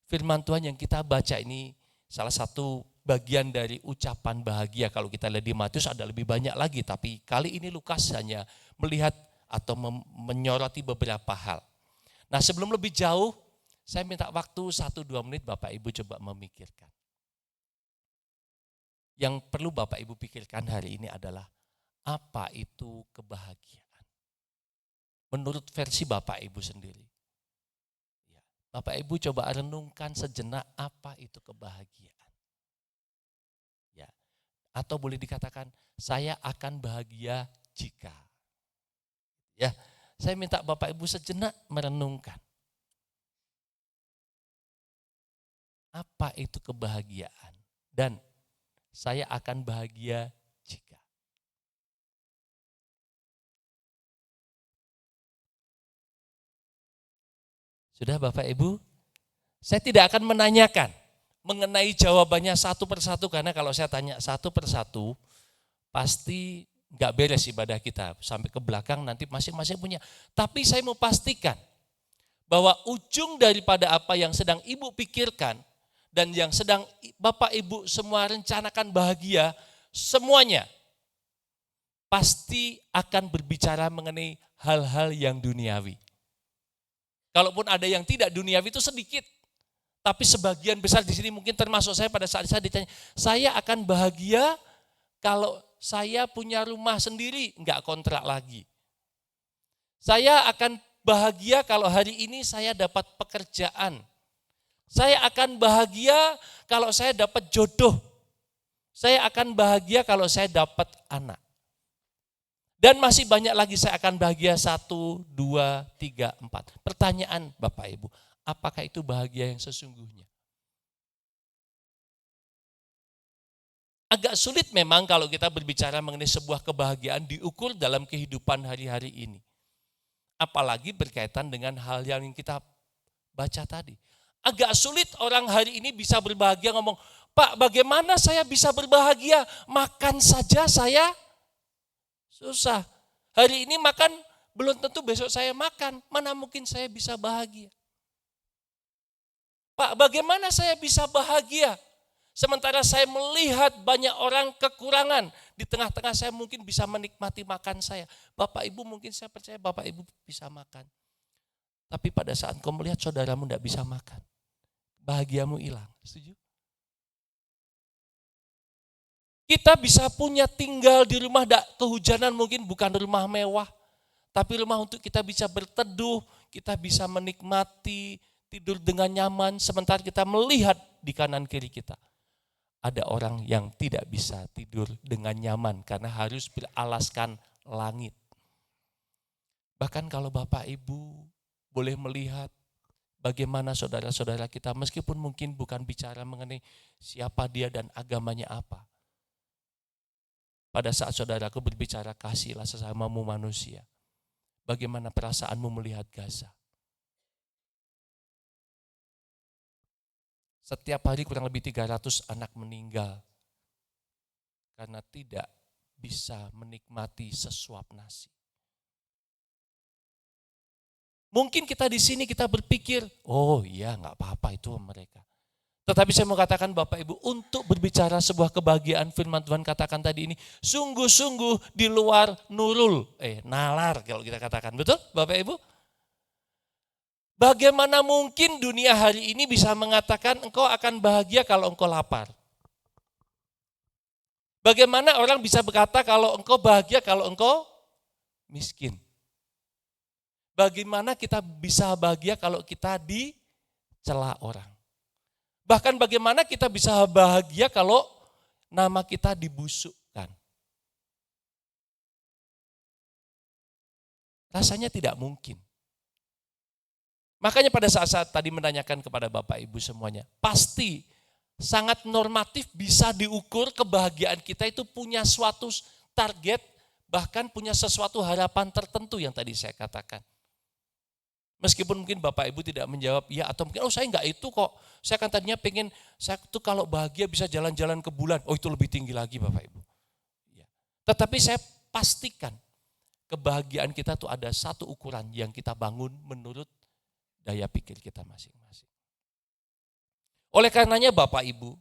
firman Tuhan yang kita baca ini salah satu bagian dari ucapan bahagia. Kalau kita lihat di Matius ada lebih banyak lagi, tapi kali ini Lukas hanya melihat atau menyoroti beberapa hal. Nah, sebelum lebih jauh, saya minta waktu 1-2 menit Bapak Ibu coba memikirkan. Yang perlu Bapak Ibu pikirkan hari ini adalah, apa itu kebahagiaan? Menurut versi Bapak Ibu sendiri. Ya, Bapak Ibu coba renungkan sejenak apa itu kebahagiaan. Ya, atau boleh dikatakan saya akan bahagia jika. Ya, saya minta Bapak Ibu sejenak merenungkan. Apa itu kebahagiaan? Dan saya akan bahagia jika. Sudah Bapak Ibu? Saya tidak akan menanyakan mengenai jawabannya satu persatu, karena kalau saya tanya satu persatu pasti nggak beres ibadah kita. Sampai ke belakang nanti masing-masing punya. Tapi saya mau pastikan bahwa ujung daripada apa yang sedang Ibu pikirkan dan yang sedang Bapak Ibu semua rencanakan bahagia, semuanya pasti akan berbicara mengenai hal-hal yang duniawi. Kalaupun ada yang tidak duniawi itu sedikit, tapi sebagian besar di sini mungkin termasuk saya. Pada saat saya ditanya, saya akan bahagia kalau saya punya rumah sendiri, enggak kontrak lagi. Saya akan bahagia kalau hari ini saya dapat pekerjaan. Saya akan bahagia kalau saya dapat jodoh. Saya akan bahagia kalau saya dapat anak. Dan masih banyak lagi, saya akan bahagia 1, 2, 3, 4. Pertanyaan Bapak Ibu, apakah itu bahagia yang sesungguhnya? Agak sulit memang kalau kita berbicara mengenai sebuah kebahagiaan diukur dalam kehidupan hari-hari ini. Apalagi berkaitan dengan hal yang kita baca tadi. Agak sulit orang hari ini bisa berbahagia ngomong, Pak, bagaimana saya bisa berbahagia? Makan saja saya susah. Hari ini makan, belum tentu besok saya makan. Mana mungkin saya bisa bahagia? Pak, bagaimana saya bisa bahagia? Sementara saya melihat banyak orang kekurangan. Di tengah-tengah saya mungkin bisa menikmati makan saya. Bapak Ibu mungkin saya percaya Bapak Ibu bisa makan. Tapi pada saat kau melihat saudaramu tidak bisa makan, bahagiamu hilang. Setuju? Kita bisa punya tinggal di rumah kehujanan, mungkin bukan rumah mewah, tapi rumah untuk kita bisa berteduh, kita bisa menikmati, tidur dengan nyaman, sementara kita melihat di kanan kiri kita. Ada orang yang tidak bisa tidur dengan nyaman karena harus beralaskan langit. Bahkan kalau Bapak Ibu boleh melihat bagaimana saudara-saudara kita, meskipun mungkin bukan bicara mengenai siapa dia dan agamanya apa. Pada saat saudaraku berbicara kasihlah sesamamu manusia. Bagaimana perasaanmu melihat Gaza? Setiap hari kurang lebih 300 anak meninggal karena tidak bisa menikmati sesuap nasi. Mungkin kita di sini kita berpikir, oh iya nggak apa-apa itu mereka. Tetapi saya mau katakan Bapak Ibu, untuk berbicara sebuah kebahagiaan firman Tuhan katakan tadi ini, sungguh-sungguh di luar nalar kalau kita katakan. Betul Bapak Ibu? Bagaimana mungkin dunia hari ini bisa mengatakan engkau akan bahagia kalau engkau lapar? Bagaimana orang bisa berkata kalau engkau bahagia kalau engkau miskin? Bagaimana kita bisa bahagia kalau kita dicela orang? Bahkan bagaimana kita bisa bahagia kalau nama kita dibusukkan? Rasanya tidak mungkin. Makanya pada saat tadi menanyakan kepada Bapak Ibu semuanya, pasti sangat normatif bisa diukur kebahagiaan kita itu punya suatu target, bahkan punya sesuatu harapan tertentu yang tadi saya katakan. Meskipun mungkin Bapak Ibu tidak menjawab ya atau mungkin saya enggak itu kok. Saya kan tadinya pengen saya tuh kalau bahagia bisa jalan-jalan ke bulan. Oh itu lebih tinggi lagi Bapak Ibu. Ya. Tetapi saya pastikan kebahagiaan kita tuh ada satu ukuran yang kita bangun menurut daya pikir kita masing-masing. Oleh karenanya Bapak Ibu,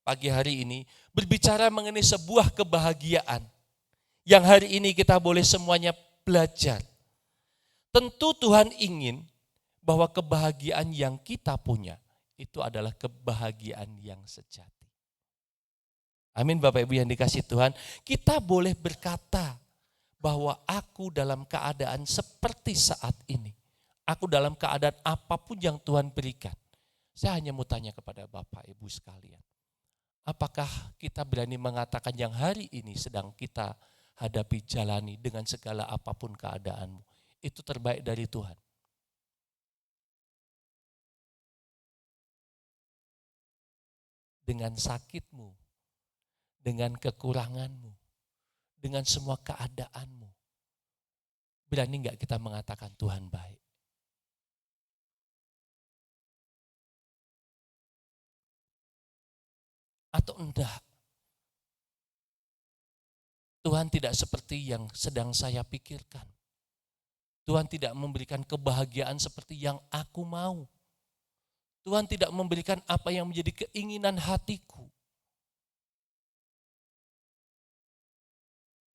pagi hari ini berbicara mengenai sebuah kebahagiaan yang hari ini kita boleh semuanya belajar. Tentu Tuhan ingin bahwa kebahagiaan yang kita punya itu adalah kebahagiaan yang sejati. Amin Bapak Ibu yang dikasihi Tuhan. Kita boleh berkata bahwa aku dalam keadaan seperti saat ini. Aku dalam keadaan apapun yang Tuhan berikan. Saya hanya mau tanya kepada Bapak Ibu sekalian. Apakah kita berani mengatakan yang hari ini sedang kita hadapi jalani dengan segala apapun keadaanmu. Itu terbaik dari Tuhan. Dengan sakitmu, dengan kekuranganmu, dengan semua keadaanmu. Berani enggak kita mengatakan Tuhan baik? Atau enggak? Tuhan tidak seperti yang sedang saya pikirkan. Tuhan tidak memberikan kebahagiaan seperti yang aku mau. Tuhan tidak memberikan apa yang menjadi keinginan hatiku.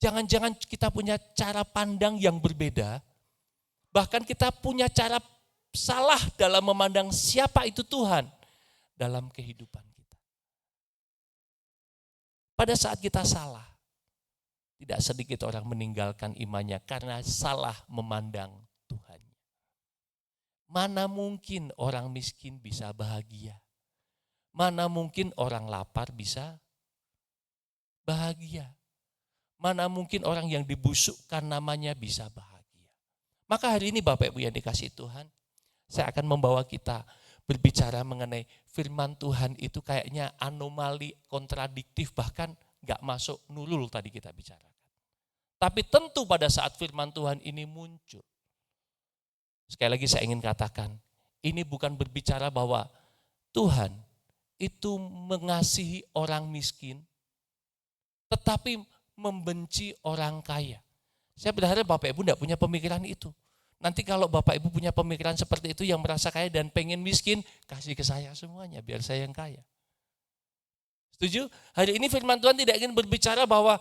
Jangan-jangan kita punya cara pandang yang berbeda. Bahkan kita punya cara salah dalam memandang siapa itu Tuhan dalam kehidupan kita. Pada saat kita salah, tidak sedikit orang meninggalkan imannya karena salah memandang Tuhan. Mana mungkin orang miskin bisa bahagia? Mana mungkin orang lapar bisa bahagia? Mana mungkin orang yang dibusukkan namanya bisa bahagia? Maka hari ini Bapak Ibu yang dikasihi Tuhan, saya akan membawa kita berbicara mengenai firman Tuhan itu kayaknya anomali, kontradiktif, bahkan gak masuk nurul tadi kita bicarakan. Tapi tentu pada saat firman Tuhan ini muncul, sekali lagi saya ingin katakan, ini bukan berbicara bahwa Tuhan itu mengasihi orang miskin, tetapi membenci orang kaya. Saya berharap Bapak Ibu tidak punya pemikiran itu. Nanti kalau Bapak Ibu punya pemikiran seperti itu yang merasa kaya dan pengen miskin, kasih ke saya semuanya biar saya yang kaya. Setuju? Hari ini firman Tuhan tidak ingin berbicara bahwa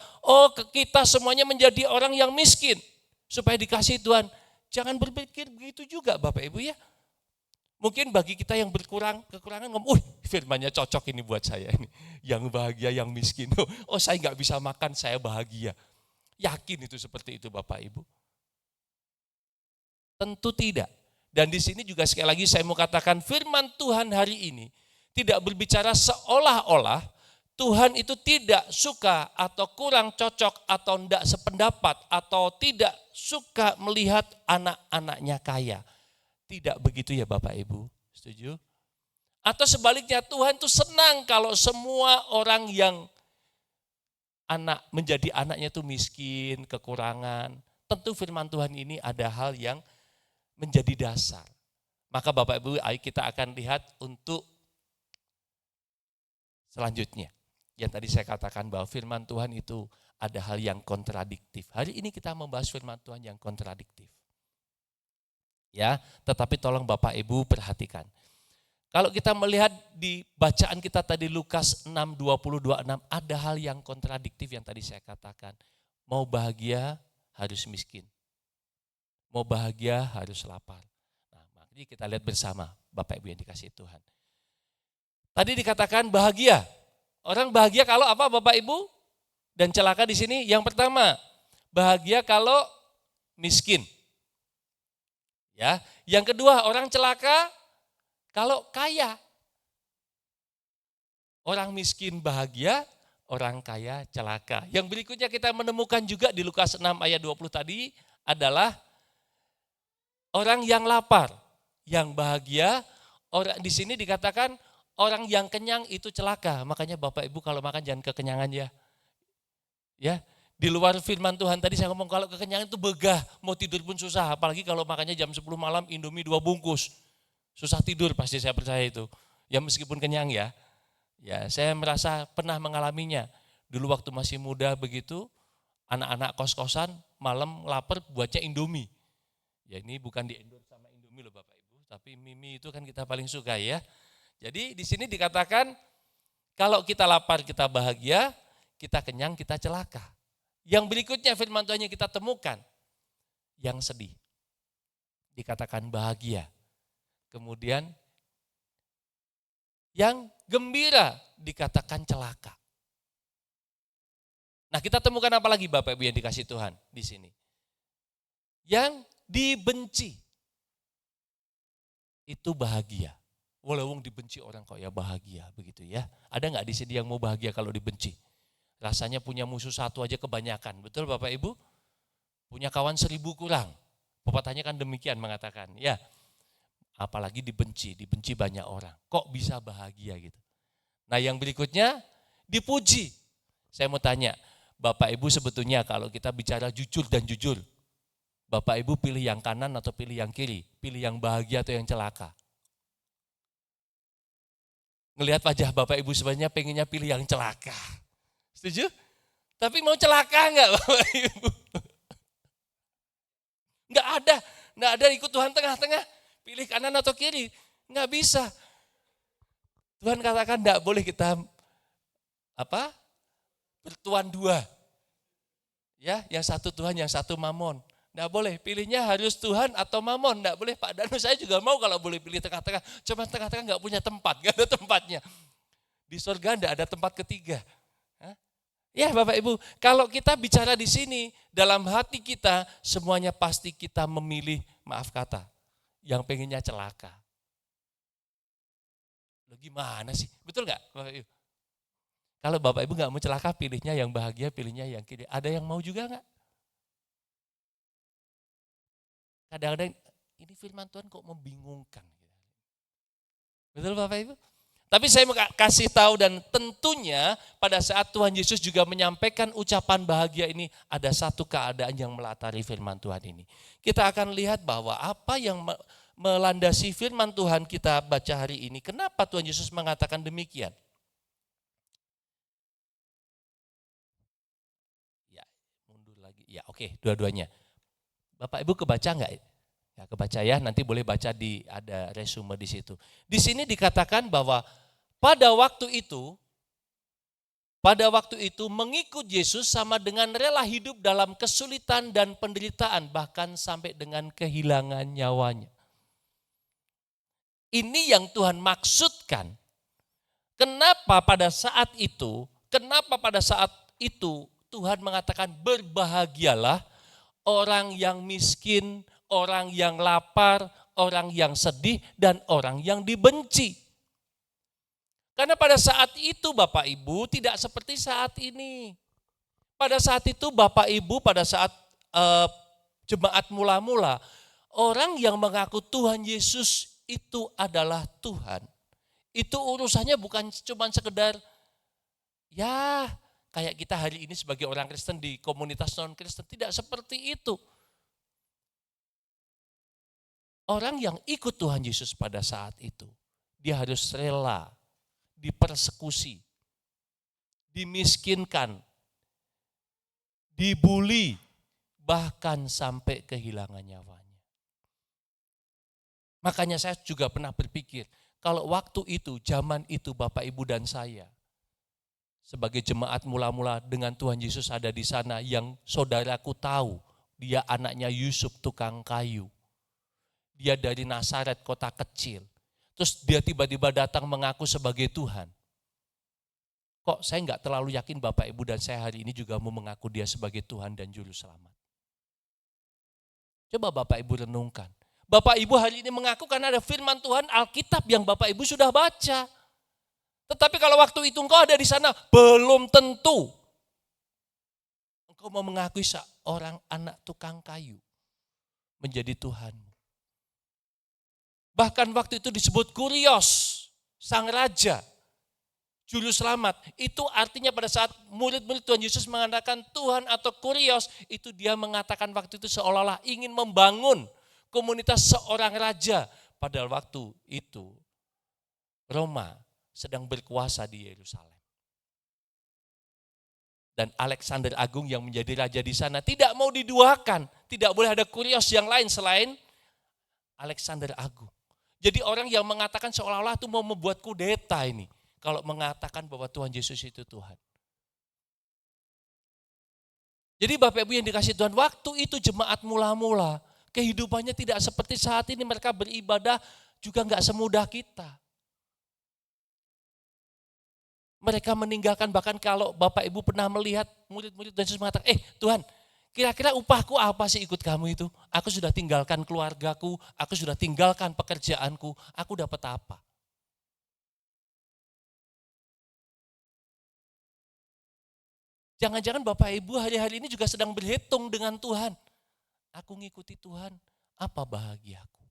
kita semuanya menjadi orang yang miskin supaya dikasih Tuhan. Jangan berpikir begitu juga Bapak Ibu ya. Mungkin bagi kita yang kekurangan ngomong, firmannya cocok ini buat saya ini. Yang bahagia, yang miskin. Saya nggak bisa makan, saya bahagia. Yakin itu seperti itu Bapak Ibu? Tentu tidak. Dan di sini juga sekali lagi saya mau katakan firman Tuhan hari ini tidak berbicara seolah-olah Tuhan itu tidak suka atau kurang cocok atau tidak sependapat atau tidak suka melihat anak-anaknya kaya. Tidak begitu ya Bapak Ibu, setuju? Atau sebaliknya Tuhan itu senang kalau semua orang yang menjadi anaknya itu miskin, kekurangan. tentu firman Tuhan ini ada hal yang menjadi dasar. Maka Bapak Ibu, ayo kita akan lihat untuk selanjutnya. Yang tadi saya katakan bahwa firman Tuhan itu ada hal yang kontradiktif. Hari ini kita membahas firman Tuhan yang kontradiktif. Ya, tetapi tolong Bapak Ibu perhatikan. Kalau kita melihat di bacaan kita tadi Lukas 6, 20, 26, ada hal yang kontradiktif yang tadi saya katakan. Mau bahagia harus miskin. Mau bahagia harus lapar. Nah, mari kita lihat bersama Bapak Ibu yang dikasihi Tuhan. Tadi dikatakan bahagia. Orang bahagia kalau apa Bapak Ibu? Dan celaka di sini yang pertama, bahagia kalau miskin. Ya, yang kedua orang celaka kalau kaya. Orang miskin bahagia, orang kaya celaka. Yang berikutnya kita menemukan juga di Lukas 6 ayat 20 tadi adalah orang yang lapar, yang bahagia. Orang di sini dikatakan orang yang kenyang itu celaka. Makanya Bapak Ibu kalau makan jangan kekenyangan ya. Ya, di luar firman Tuhan tadi saya ngomong kalau kekenyangan itu begah, mau tidur pun susah. Apalagi kalau makannya jam 10 malam Indomie 2 bungkus. Susah tidur pasti saya percaya itu. Ya meskipun kenyang ya. Ya, saya merasa pernah mengalaminya. Dulu waktu masih muda begitu, anak-anak kos-kosan malam lapar buatnya Indomie. Ya ini bukan di-endorse sama Indomie loh Bapak Ibu, tapi Mimi itu kan kita paling suka ya. Jadi di sini dikatakan kalau kita lapar kita bahagia, kita kenyang kita celaka. Yang berikutnya firman Tuhan yang kita temukan, yang sedih. Dikatakan bahagia. Kemudian yang gembira dikatakan celaka. Nah kita temukan apa lagi Bapak Ibu yang dikasih Tuhan di sini? Yang dibenci itu bahagia. Walaupun dibenci orang kok ya bahagia begitu ya. Ada nggak di sini yang mau bahagia kalau dibenci? Rasanya punya musuh satu aja kebanyakan. Betul Bapak Ibu? Punya kawan 1000 kurang. Pepatahnya kan demikian mengatakan. Ya, apalagi dibenci banyak orang. Kok bisa bahagia gitu? Nah yang berikutnya dipuji. Saya mau tanya, Bapak Ibu sebetulnya kalau kita bicara jujur dan jujur, Bapak Ibu pilih yang kanan atau pilih yang kiri? Pilih yang bahagia atau yang celaka? Ngelihat wajah Bapak Ibu sebenarnya pengennya pilih yang celaka. Setuju? Tapi mau celaka enggak Bapak Ibu? Enggak ada ikut Tuhan tengah-tengah. Pilih kanan atau kiri, enggak bisa. Tuhan katakan enggak boleh kita bertuan dua. Ya, yang satu Tuhan, yang satu mamon. Enggak boleh, pilihnya harus Tuhan atau mamon. Enggak boleh Pak Danu, saya juga mau kalau boleh pilih tengah-tengah. Cuma tengah-tengah enggak punya tempat, enggak ada tempatnya. Di surga enggak ada tempat ketiga. Ya Bapak Ibu, kalau kita bicara di sini, dalam hati kita semuanya pasti kita memilih, maaf kata, yang pengennya celaka. Loh gimana sih? Betul nggak Bapak Ibu? Kalau Bapak Ibu nggak mau celaka, pilihnya yang bahagia, pilihnya yang kiri. Ada yang mau juga nggak? Kadang-kadang ini firman Tuhan kok membingungkan. Betul Bapak Ibu? Tapi saya mau kasih tahu dan tentunya pada saat Tuhan Yesus juga menyampaikan ucapan bahagia ini ada satu keadaan yang melatari firman Tuhan ini. Kita akan lihat bahwa apa yang melandasi firman Tuhan kita baca hari ini. Kenapa Tuhan Yesus mengatakan demikian? Ya, mundur lagi. Ya, oke, dua-duanya. Bapak Ibu kebaca enggak? Ya, kebaca ya, nanti boleh baca ada resume di situ. Di sini dikatakan bahwa pada waktu itu mengikut Yesus sama dengan rela hidup dalam kesulitan dan penderitaan, bahkan sampai dengan kehilangan nyawanya. Ini yang Tuhan maksudkan. Kenapa pada saat itu Tuhan mengatakan berbahagialah orang yang miskin, orang yang lapar, orang yang sedih, dan orang yang dibenci. Karena pada saat itu Bapak Ibu tidak seperti saat ini. Pada saat itu Bapak Ibu pada saat jemaat mula-mula, orang yang mengaku Tuhan Yesus itu adalah Tuhan. Itu urusannya bukan cuma sekedar ya kayak kita hari ini sebagai orang Kristen di komunitas non-Kristen. Tidak seperti itu. Orang yang ikut Tuhan Yesus pada saat itu, dia harus rela dipersekusi, dimiskinkan, dibuli, bahkan sampai kehilangan nyawanya. Makanya saya juga pernah berpikir, kalau waktu itu, zaman itu Bapak Ibu dan saya, sebagai jemaat mula-mula dengan Tuhan Yesus ada di sana, yang saudaraku tahu, dia anaknya Yusuf tukang kayu. Dia dari Nazaret, kota kecil. Terus dia tiba-tiba datang mengaku sebagai Tuhan. Kok saya enggak terlalu yakin Bapak Ibu dan saya hari ini juga mau mengaku dia sebagai Tuhan dan Juru Selamat. Coba Bapak Ibu renungkan. Bapak Ibu hari ini mengaku karena ada firman Tuhan Alkitab yang Bapak Ibu sudah baca. Tetapi kalau waktu itu engkau ada di sana, belum tentu engkau mau mengakui seorang anak tukang kayu menjadi Tuhanmu. Bahkan waktu itu disebut Kurios, sang raja, Juru Selamat. Itu artinya pada saat murid-murid Tuhan Yesus mengatakan Tuhan atau Kurios, itu dia mengatakan waktu itu seolah-olah ingin membangun komunitas seorang raja. Padahal waktu itu Roma sedang berkuasa di Yerusalem. Dan Alexander Agung yang menjadi raja di sana tidak mau diduakan. Tidak boleh ada Kurios yang lain selain Alexander Agung. Jadi orang yang mengatakan seolah-olah itu mau membuat kudeta ini. Kalau mengatakan bahwa Tuhan Yesus itu Tuhan. Jadi Bapak Ibu yang dikasihi Tuhan, waktu itu jemaat mula-mula, kehidupannya tidak seperti saat ini, mereka beribadah juga enggak semudah kita. Mereka meninggalkan, bahkan kalau Bapak Ibu pernah melihat murid-murid Tuhan Yesus mengatakan, Tuhan, kira-kira upahku apa sih ikut kamu itu? Aku sudah tinggalkan keluargaku, aku sudah tinggalkan pekerjaanku, aku dapat apa? Jangan-jangan Bapak Ibu hari-hari ini juga sedang berhitung dengan Tuhan. Aku ngikuti Tuhan, apa bahagiaku?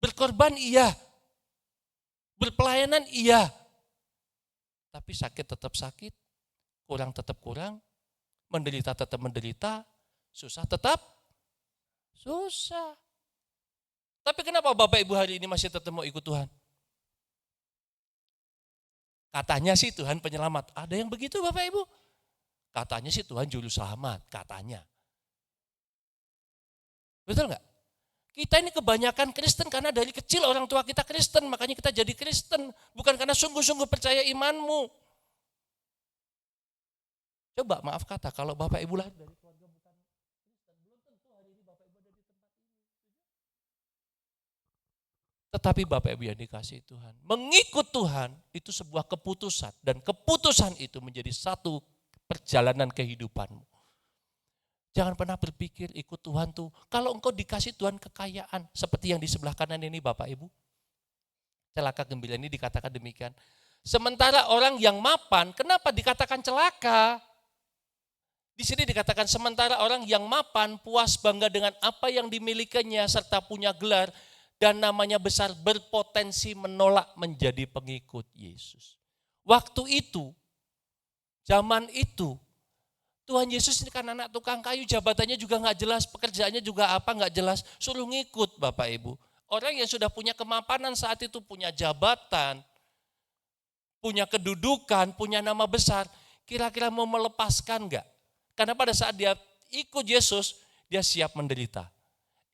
Berkorban iya, berpelayanan iya, tapi sakit tetap sakit, kurang tetap kurang, menderita tetap menderita, susah tetap susah. Tapi kenapa Bapak Ibu hari ini masih tetap mau ikut Tuhan? Katanya sih Tuhan penyelamat. Ada yang begitu Bapak Ibu? Katanya sih Tuhan Juru Selamat, katanya. Betul enggak? Kita ini kebanyakan Kristen karena dari kecil orang tua kita Kristen, makanya kita jadi Kristen. Bukan karena sungguh-sungguh percaya imanmu. Coba maaf kata, kalau Bapak Ibu lahir dari keluarga bukan Kristen, belum tentu hari ini Bapak Ibu ada di tempat ini. Tetapi Bapak Ibu yang dikasihi Tuhan, mengikut Tuhan itu sebuah keputusan. Dan keputusan itu menjadi satu perjalanan kehidupanmu. Jangan pernah berpikir ikut Tuhan tuh, kalau engkau dikasih Tuhan kekayaan, seperti yang di sebelah kanan ini Bapak Ibu. Celaka gembira ini dikatakan demikian. Sementara orang yang mapan, kenapa dikatakan celaka? Di sini dikatakan sementara orang yang mapan puas bangga dengan apa yang dimilikinya serta punya gelar dan namanya besar berpotensi menolak menjadi pengikut Yesus. Waktu itu, zaman itu, Tuhan Yesus ini kan anak tukang kayu, jabatannya juga nggak jelas, pekerjaannya juga apa nggak jelas, suruh ngikut Bapak Ibu. Orang yang sudah punya kemapanan saat itu, punya jabatan, punya kedudukan, punya nama besar, kira-kira mau melepaskan nggak? Karena pada saat dia ikut Yesus, dia siap menderita.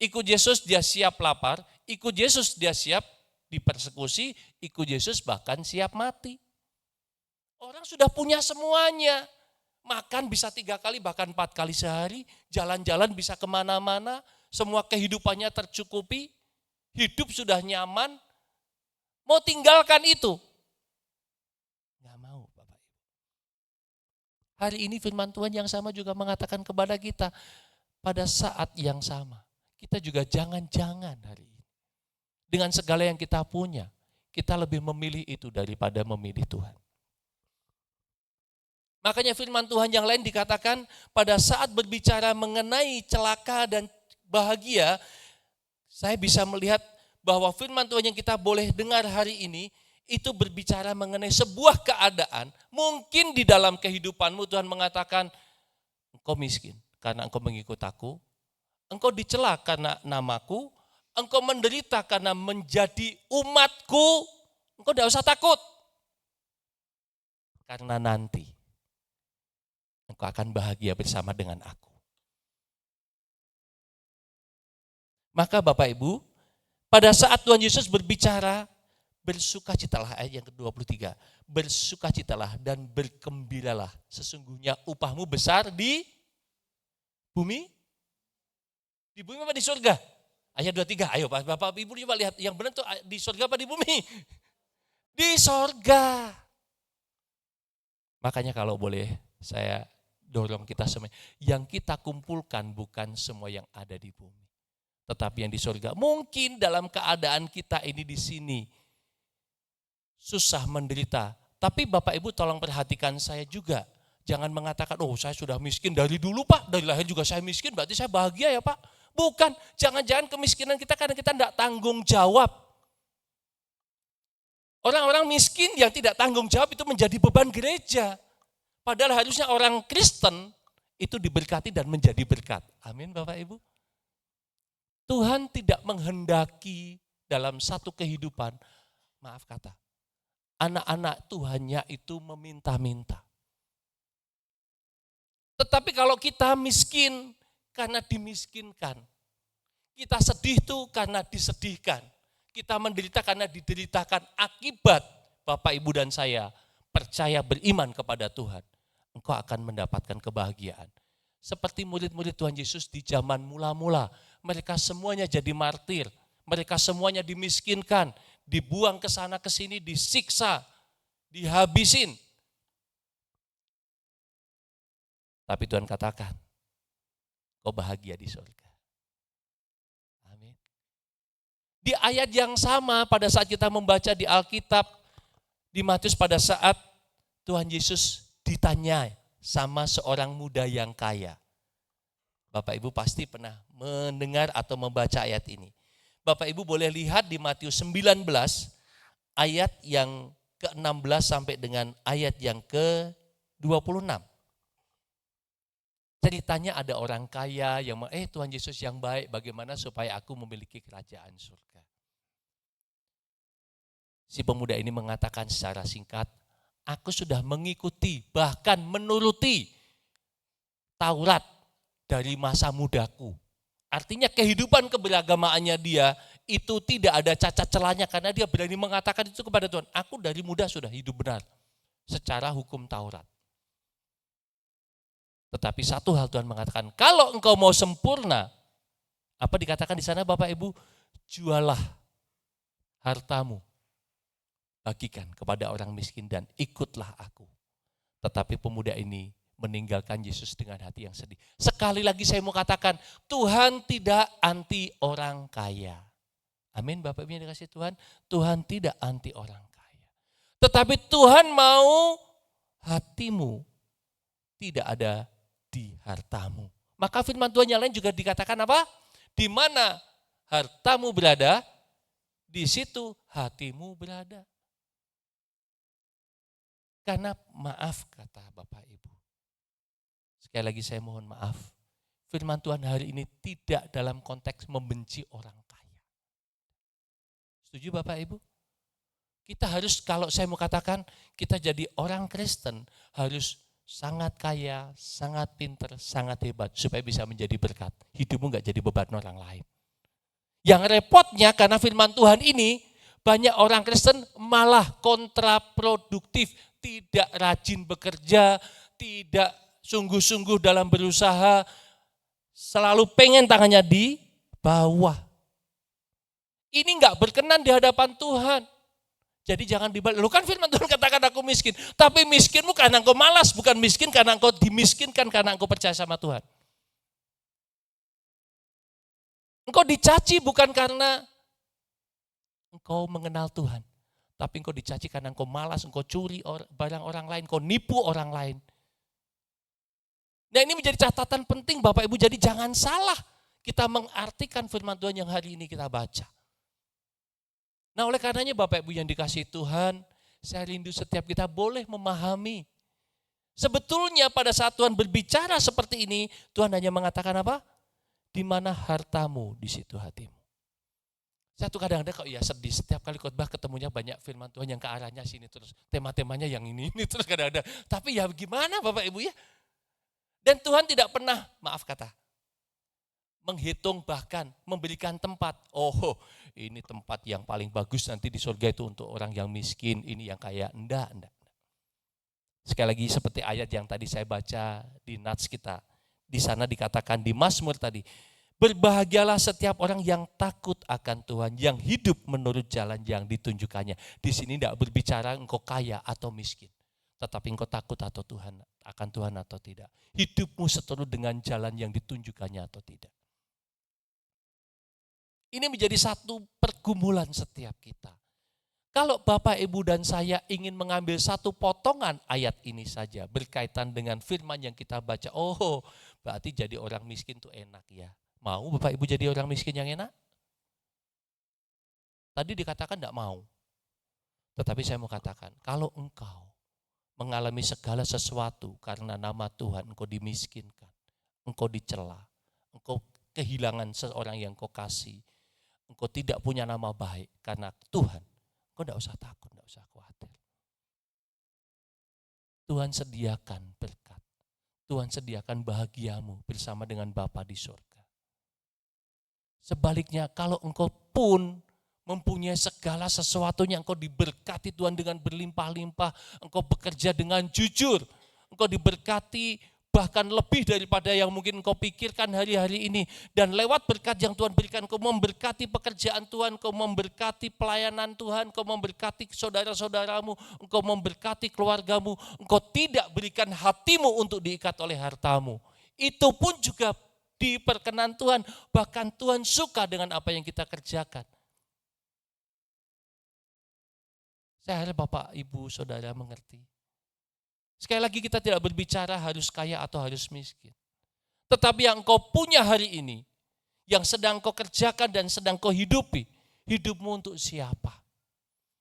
Ikut Yesus dia siap lapar, ikut Yesus dia siap dipersekusi, ikut Yesus bahkan siap mati. Orang sudah punya semuanya. Makan bisa 3 kali bahkan 4 kali sehari, jalan-jalan bisa kemana-mana, semua kehidupannya tercukupi, hidup sudah nyaman, mau tinggalkan itu. Nggak mau Bapak Ibu. Hari ini firman Tuhan yang sama juga mengatakan kepada kita, pada saat yang sama, kita juga jangan-jangan hari ini, dengan segala yang kita punya, kita lebih memilih itu daripada memilih Tuhan. Makanya firman Tuhan yang lain dikatakan pada saat berbicara mengenai celaka dan bahagia, saya bisa melihat bahwa firman Tuhan yang kita boleh dengar hari ini, itu berbicara mengenai sebuah keadaan. Mungkin di dalam kehidupanmu Tuhan mengatakan, engkau miskin karena engkau mengikut aku, engkau dicela karena namaku, engkau menderita karena menjadi umatku, engkau tidak usah takut. Karena nanti engkau akan bahagia bersama dengan aku. Maka Bapak Ibu, pada saat Tuhan Yesus berbicara, bersukacitalah, ayat yang ke-23. Bersukacitalah dan bergembiralah, sesungguhnya upahmu besar di bumi. Di bumi apa di surga? Ayat 23, ayo Bapak Ibu coba lihat, yang benar tuh di surga apa di bumi? Di surga. Makanya kalau boleh saya dorong kita semua, yang kita kumpulkan bukan semua yang ada di bumi, tetapi yang di surga. Mungkin dalam keadaan kita ini di sini susah, menderita, tapi Bapak Ibu tolong perhatikan saya juga. Jangan mengatakan, oh saya sudah miskin dari dulu Pak, dari lahir juga saya miskin, berarti saya bahagia ya Pak. Bukan, jangan-jangan kemiskinan kita karena kita tidak tanggung jawab. Orang-orang miskin yang tidak tanggung jawab itu menjadi beban gereja. Padahal harusnya orang Kristen itu diberkati dan menjadi berkat. Amin Bapak Ibu. Tuhan tidak menghendaki dalam satu kehidupan, maaf kata, anak-anak Tuhannya itu meminta-minta. Tetapi kalau kita miskin karena dimiskinkan, kita sedih tuh karena disedihkan, kita menderita karena dideritakan, akibat Bapak Ibu dan saya percaya beriman kepada Tuhan, engkau akan mendapatkan kebahagiaan. Seperti murid-murid Tuhan Yesus di zaman mula-mula, mereka semuanya jadi martir, mereka semuanya dimiskinkan, dibuang ke sana ke sini, disiksa, dihabisin. Tapi Tuhan katakan, kau bahagia di surga. Amin. Di ayat yang sama pada saat kita membaca di Alkitab, di Matius pada saat Tuhan Yesus ditanya sama seorang muda yang kaya. Bapak Ibu pasti pernah mendengar atau membaca ayat ini. Bapak Ibu boleh lihat di Matius 19 ayat yang ke-16 sampai dengan ayat yang ke-26. Ceritanya ada orang kaya yang Tuhan Yesus yang baik, bagaimana supaya aku memiliki kerajaan surga. Si pemuda ini mengatakan secara singkat, aku sudah mengikuti bahkan menuruti Taurat dari masa mudaku. Artinya kehidupan keberagamaannya dia itu tidak ada cacat celahnya karena dia berani mengatakan itu kepada Tuhan. Aku dari muda sudah hidup benar secara hukum Taurat. Tetapi satu hal Tuhan mengatakan, kalau engkau mau sempurna, apa dikatakan di sana Bapak Ibu? Jualah hartamu, bagikan kepada orang miskin dan ikutlah aku. Tetapi pemuda ini meninggalkan Yesus dengan hati yang sedih. Sekali lagi saya mau katakan, Tuhan tidak anti orang kaya. Amin Bapak Ibu yang dikasihi Tuhan, Tuhan tidak anti orang kaya. Tetapi Tuhan mau hatimu tidak ada di hartamu. Maka firman Tuhan yang lain juga dikatakan apa? Di mana hartamu berada, di situ hatimu berada. Karena maaf kata Bapak Ibu. Sekali lagi saya mohon maaf. Firman Tuhan hari ini tidak dalam konteks membenci orang kaya. Setuju Bapak Ibu? Kita harus, kalau saya mau katakan, kita jadi orang Kristen harus sangat kaya, sangat pinter, sangat hebat supaya bisa menjadi berkat. Hidupmu gak jadi beban orang lain. Yang repotnya karena firman Tuhan ini banyak orang Kristen malah kontraproduktif, tidak rajin bekerja, tidak sungguh-sungguh dalam berusaha, selalu pengen tangannya di bawah. Ini gak berkenan di hadapan Tuhan. Jadi jangan dibalik. Lu kan firman Tuhan katakan aku miskin. Tapi miskinmu karena engkau malas. Bukan miskin karena engkau dimiskinkan karena engkau percaya sama Tuhan. Engkau dicaci bukan karena engkau mengenal Tuhan. Tapi engkau dicaci karena engkau malas, engkau curi barang orang lain, engkau nipu orang lain. Nah ini menjadi catatan penting Bapak Ibu. Jadi jangan salah kita mengartikan firman Tuhan yang hari ini kita baca. Nah oleh karenanya Bapak Ibu yang dikasihi Tuhan, saya rindu setiap kita boleh memahami. Sebetulnya pada saat Tuhan berbicara seperti ini, Tuhan hanya mengatakan apa? Di mana hartamu, di situ hatimu. Saya tuh kadang-kadang kok ya sedih, setiap kali khotbah ketemunya banyak firman Tuhan yang ke arahnya sini terus. Tema-temanya yang ini terus kadang-kadang. Tapi ya gimana Bapak Ibu ya? Dan Tuhan tidak pernah, maaf kata, menghitung bahkan memberikan tempat. Oh ini tempat yang paling bagus nanti di surga itu untuk orang yang miskin, ini yang kaya. Enggak. Sekali lagi seperti ayat yang tadi saya baca di nats kita. Di sana dikatakan di Mazmur tadi, berbahagialah setiap orang yang takut akan Tuhan, yang hidup menurut jalan yang ditunjukkannya. Di sini tidak berbicara engkau kaya atau miskin, tetapi engkau takut atau Tuhan akan Tuhan atau tidak. Hidupmu seturut dengan jalan yang ditunjukkannya atau tidak. Ini menjadi satu pergumulan setiap kita. Kalau Bapak, Ibu, dan saya ingin mengambil satu potongan ayat ini saja berkaitan dengan firman yang kita baca, oh berarti jadi orang miskin itu enak ya. Mau Bapak Ibu jadi orang miskin yang enak? Tadi dikatakan tidak mau. Tetapi saya mau katakan, kalau engkau mengalami segala sesuatu karena nama Tuhan, engkau dimiskinkan, engkau dicela, engkau kehilangan seorang yang engkau kasih, engkau tidak punya nama baik karena Tuhan, engkau tidak usah takut, tidak usah khawatir. Tuhan sediakan berkat. Tuhan sediakan bahagiamu bersama dengan Bapa di surga. Sebaliknya kalau engkau pun mempunyai segala sesuatunya, engkau diberkati Tuhan dengan berlimpah-limpah, engkau bekerja dengan jujur, engkau diberkati bahkan lebih daripada yang mungkin engkau pikirkan hari-hari ini. Dan lewat berkat yang Tuhan berikan, engkau memberkati pekerjaan Tuhan, engkau memberkati pelayanan Tuhan, engkau memberkati saudara-saudaramu, engkau memberkati keluargamu, engkau tidak berikan hatimu untuk diikat oleh hartamu. Itu pun juga diperkenan Tuhan, bahkan Tuhan suka dengan apa yang kita kerjakan. Saya harap Bapak, Ibu, Saudara mengerti. Sekali lagi kita tidak berbicara harus kaya atau harus miskin. Tetapi yang engkau punya hari ini, yang sedang kau kerjakan dan sedang kau hidupi, hidupmu untuk siapa?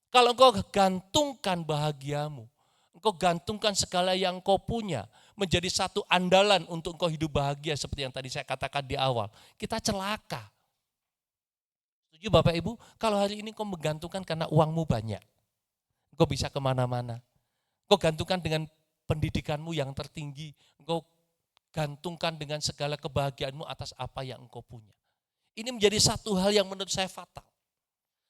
Kalau engkau gantungkan bahagiamu, engkau gantungkan segala yang kau punya, menjadi satu andalan untuk engkau hidup bahagia seperti yang tadi saya katakan di awal, kita celaka. Setuju Bapak Ibu? Kalau hari ini kau menggantungkan karena uangmu banyak, engkau bisa kemana-mana. Engkau gantungkan dengan pendidikanmu yang tertinggi, engkau gantungkan dengan segala kebahagiaanmu atas apa yang engkau punya. Ini menjadi satu hal yang menurut saya fatal.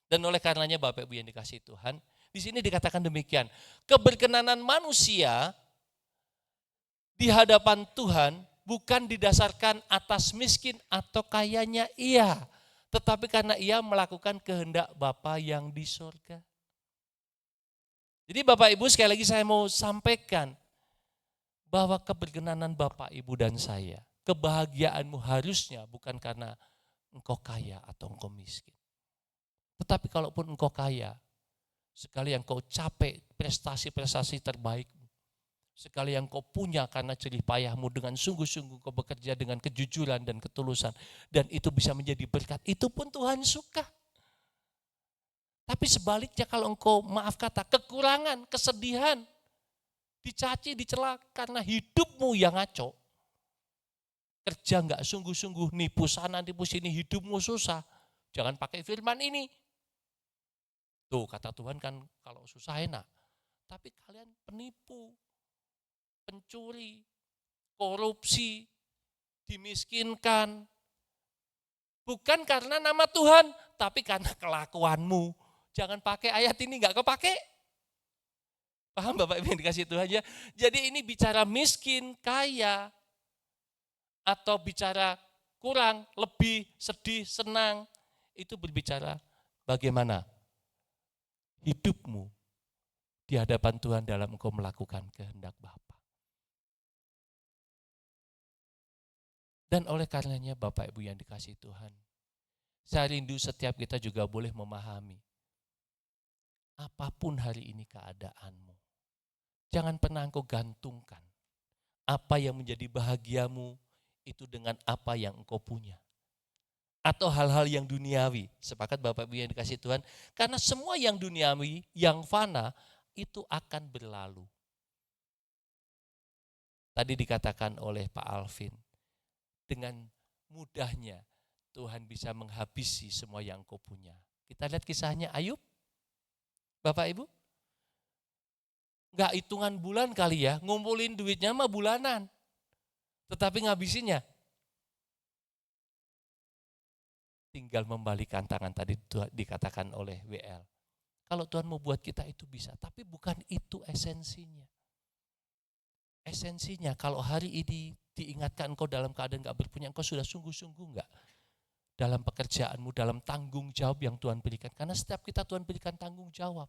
Dan oleh karenanya Bapak Ibu yang dikasihi Tuhan, di sini dikatakan demikian, keberkenanan manusia di hadapan Tuhan bukan didasarkan atas miskin atau kayanya ia, tetapi karena ia melakukan kehendak Bapa yang di surga. Jadi Bapak Ibu sekali lagi saya mau sampaikan bahwa keberkenanan Bapak Ibu dan saya, kebahagiaanmu harusnya bukan karena engkau kaya atau engkau miskin. Tetapi kalaupun engkau kaya, sekali yang kau capek prestasi-prestasi terbaikmu, sekali yang kau punya karena jerih payahmu dengan sungguh-sungguh kau bekerja dengan kejujuran dan ketulusan, dan itu bisa menjadi berkat, itu pun Tuhan suka. Tapi sebaliknya kalau engkau maaf kata kekurangan, kesedihan, dicaci, dicela karena hidupmu yang ngaco, kerja enggak sungguh-sungguh, nipu sana, nipu sini, hidupmu susah, jangan pakai firman ini. Tuh kata Tuhan kan kalau susah enak, tapi kalian penipu, pencuri, korupsi, dimiskinkan, bukan karena nama Tuhan, tapi karena kelakuanmu. Jangan pakai ayat ini, enggak kepake. Paham Bapak Ibu yang dikasih Tuhan ya? Jadi ini bicara miskin, kaya, atau bicara kurang, lebih, sedih, senang. Itu berbicara bagaimana hidupmu di hadapan Tuhan dalam engkau melakukan kehendak Bapa. Dan oleh karenanya Bapak Ibu yang dikasih Tuhan, saya rindu setiap kita juga boleh memahami apapun hari ini keadaanmu. Jangan pernah engkau gantungkan apa yang menjadi bahagiamu itu dengan apa yang engkau punya. atau hal-hal yang duniawi. Sepakat Bapak Ibu yang dikasih Tuhan? Karena semua yang duniawi, yang fana, itu akan berlalu. Tadi dikatakan oleh Pak Alvin, dengan mudahnya Tuhan bisa menghabisi semua yang kau punya. Kita lihat kisahnya Ayub, Bapak Ibu. Enggak hitungan bulan kali ya, ngumpulin duitnya mah bulanan. Tetapi ngabisinya tinggal membalikan tangan, tadi dikatakan oleh WL. Kalau Tuhan mau buat kita itu bisa, tapi bukan itu esensinya. Esensinya kalau hari ini diingatkan engkau dalam keadaan gak berpunya, engkau sudah sungguh-sungguh enggak dalam pekerjaanmu, dalam tanggung jawab yang Tuhan berikan. Karena setiap kita Tuhan berikan tanggung jawab.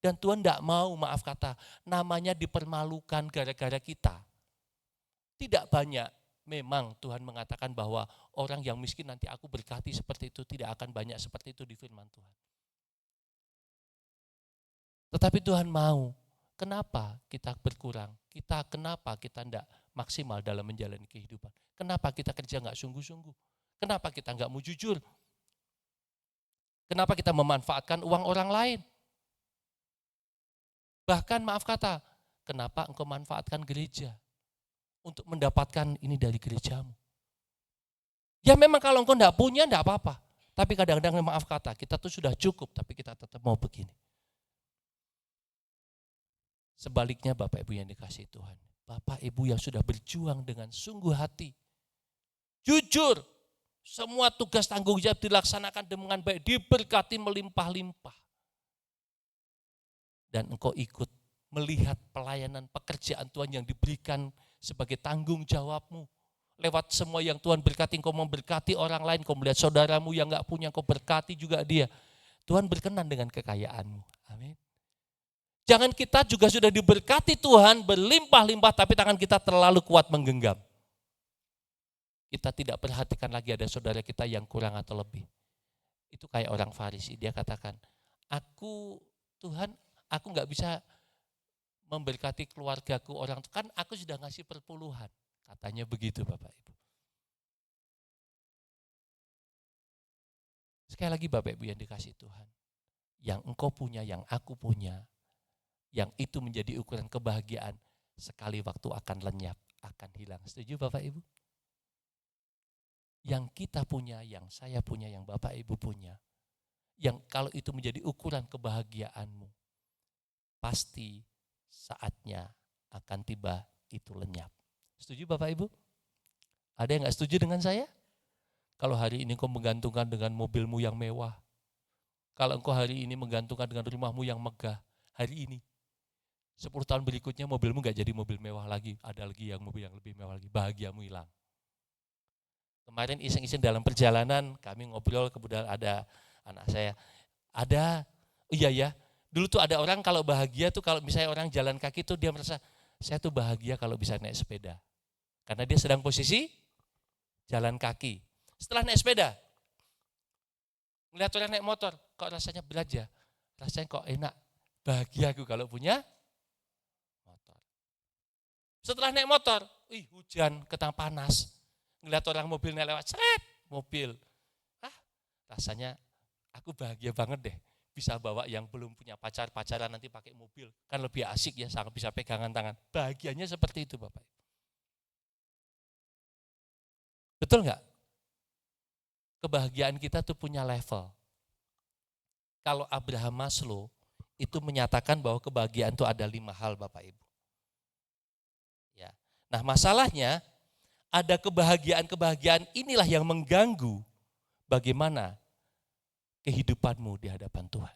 Dan Tuhan enggak mau, maaf kata, namanya dipermalukan gara-gara kita. Tidak banyak, memang Tuhan mengatakan bahwa orang yang miskin nanti aku berkati seperti itu, tidak akan banyak seperti itu di firman Tuhan. Tetapi Tuhan mau, kenapa kita berkurang? Kenapa kita tidak maksimal dalam menjalani kehidupan? Kenapa kita kerja nggak sungguh-sungguh? Kenapa kita nggak mau jujur? Kenapa kita memanfaatkan uang orang lain? Bahkan maaf kata, kenapa engkau manfaatkan gereja untuk mendapatkan ini dari gerejamu? Ya memang kalau engkau tidak punya tidak apa-apa. Tapi kadang-kadang maaf kata, kita tuh sudah cukup tapi kita tetap mau begini. Sebaliknya Bapak Ibu yang dikasihi Tuhan, Bapak Ibu yang sudah berjuang dengan sungguh hati, jujur, semua tugas tanggung jawab dilaksanakan dengan baik, diberkati melimpah-limpah. Dan engkau ikut melihat pelayanan pekerjaan Tuhan yang diberikan sebagai tanggung jawabmu. Lewat semua yang Tuhan berkati, engkau memberkati orang lain, engkau melihat saudaramu yang gak punya, engkau berkati juga dia. Tuhan berkenan dengan kekayaanmu. Amin. Jangan kita juga sudah diberkati Tuhan berlimpah-limpah tapi tangan kita terlalu kuat menggenggam. Kita tidak perhatikan lagi ada saudara kita yang kurang atau lebih. Itu kayak orang Farisi, dia katakan, Tuhan, aku gak bisa memberkati keluargaku, orang kan aku sudah ngasih perpuluhan. Katanya begitu Bapak Ibu. Sekali lagi Bapak Ibu yang dikasihi Tuhan. Yang engkau punya, yang aku punya, yang itu menjadi ukuran kebahagiaan, sekali waktu akan lenyap, akan hilang. Setuju Bapak Ibu? Yang kita punya, yang saya punya, yang Bapak Ibu punya, yang kalau itu menjadi ukuran kebahagiaanmu, pasti saatnya akan tiba itu lenyap. Setuju Bapak Ibu? Ada yang gak setuju dengan saya? Kalau hari ini kau menggantungkan dengan mobilmu yang mewah, kalau engkau hari ini menggantungkan dengan rumahmu yang megah, hari ini 10 tahun berikutnya mobilmu gak jadi mobil mewah lagi, ada lagi yang mobil yang lebih mewah lagi, bahagiamu hilang. Kemarin iseng-iseng dalam perjalanan kami ngobrol, kemudian ada anak saya, iya ya, dulu tuh ada orang kalau bahagia tuh kalau misalnya orang jalan kaki tuh dia merasa, saya tuh bahagia kalau bisa naik sepeda. Karena dia sedang posisi jalan kaki. Setelah naik sepeda, melihat orang naik motor, kok rasanya berat ya, rasanya kok enak, bahagia aku kalau punya motor. Setelah naik motor, hujan, ketang panas, ngeliat orang mobilnya lewat, seret, mobil. Rasanya aku bahagia banget deh, bisa bawa yang belum punya pacaran nanti pakai mobil. Kan lebih asik ya, sangat bisa pegangan tangan. Bahagianya seperti itu Bapak. Betul nggak? Kebahagiaan kita tuh punya level. Kalau Abraham Maslow itu menyatakan bahwa kebahagiaan itu ada 5 hal Bapak Ibu. Ya. Nah masalahnya ada kebahagiaan inilah yang mengganggu bagaimana kehidupanmu di hadapan Tuhan.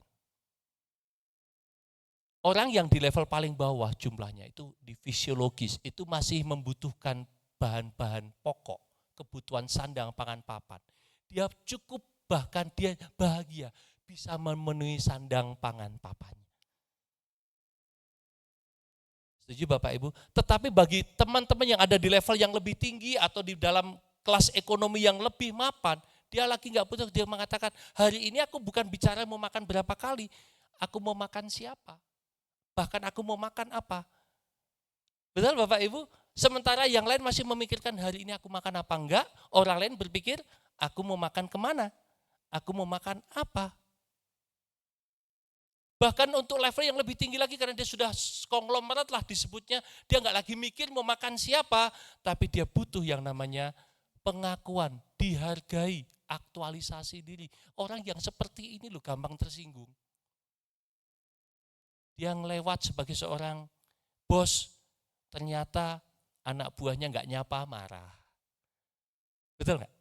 Orang yang di level paling bawah jumlahnya itu di fisiologis, itu masih membutuhkan bahan-bahan pokok, kebutuhan sandang, pangan, papan. Dia cukup, bahkan dia bahagia, bisa memenuhi sandang, pangan, papannya. Setuju Bapak Ibu? Tetapi bagi teman-teman yang ada di level yang lebih tinggi atau di dalam kelas ekonomi yang lebih mapan, dia lagi nggak butuh, dia mengatakan, hari ini aku bukan bicara mau makan berapa kali, aku mau makan siapa, bahkan aku mau makan apa. Betul Bapak Ibu? Sementara yang lain masih memikirkan hari ini aku makan apa enggak, orang lain berpikir Aku mau makan kemana? Aku mau makan apa? Bahkan untuk level yang lebih tinggi lagi karena dia sudah konglomerat lah disebutnya. Dia nggak lagi mikir mau makan siapa, tapi dia butuh yang namanya pengakuan, dihargai, aktualisasi diri. Orang yang seperti ini loh gampang tersinggung. Dia ngelewat sebagai seorang bos, ternyata anak buahnya nggak nyapa, marah. Betul nggak?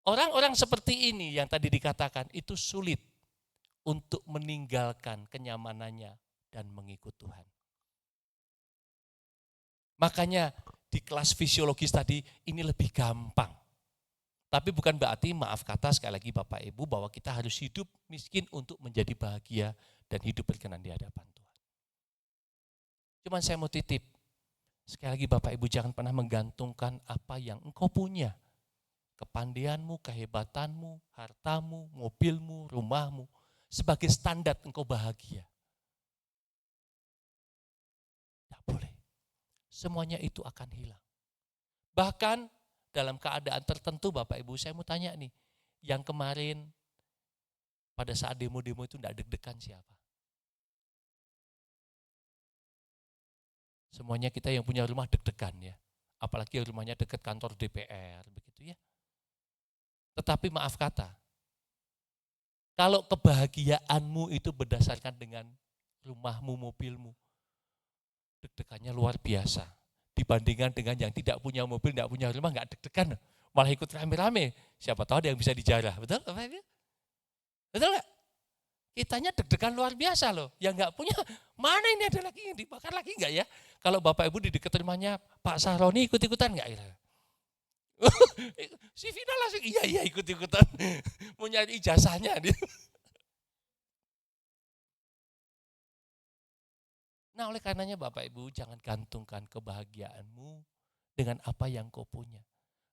Orang-orang seperti ini yang tadi dikatakan itu sulit untuk meninggalkan kenyamanannya dan mengikut Tuhan. Makanya di kelas fisiologis tadi ini lebih gampang. Tapi bukan berarti, maaf kata sekali lagi Bapak Ibu, bahwa kita harus hidup miskin untuk menjadi bahagia dan hidup berkenan di hadapan Tuhan. Cuman saya mau titip, sekali lagi Bapak Ibu jangan pernah menggantungkan apa yang engkau punya. Kepandaianmu, kehebatanmu, hartamu, mobilmu, rumahmu, sebagai standar engkau bahagia. Tidak boleh. Semuanya itu akan hilang. Bahkan dalam keadaan tertentu Bapak Ibu, saya mau tanya nih, yang kemarin pada saat demo-demo itu tidak deg-degan siapa? Semuanya kita yang punya rumah deg-degan ya. Apalagi rumahnya dekat kantor DPR, begitu ya. Tetapi maaf kata, kalau kebahagiaanmu itu berdasarkan dengan rumahmu, mobilmu, deg-degannya luar biasa. Dibandingkan dengan yang tidak punya mobil, tidak punya rumah, nggak deg-degan. Malah ikut rame-rame. Siapa tahu ada yang bisa dijarah. Betul? Betul nggak? Kitanya deg-degan luar biasa loh. Yang nggak punya, mana ini ada lagi yang dibakar lagi nggak ya? Kalau Bapak Ibu di dekat rumahnya Pak Sahroni ikut-ikutan nggak? Si Vina langsung iya ikut-ikutan. Mau nyari ijazahnya dia. Nah oleh karenanya Bapak Ibu jangan gantungkan kebahagiaanmu dengan apa yang kau punya.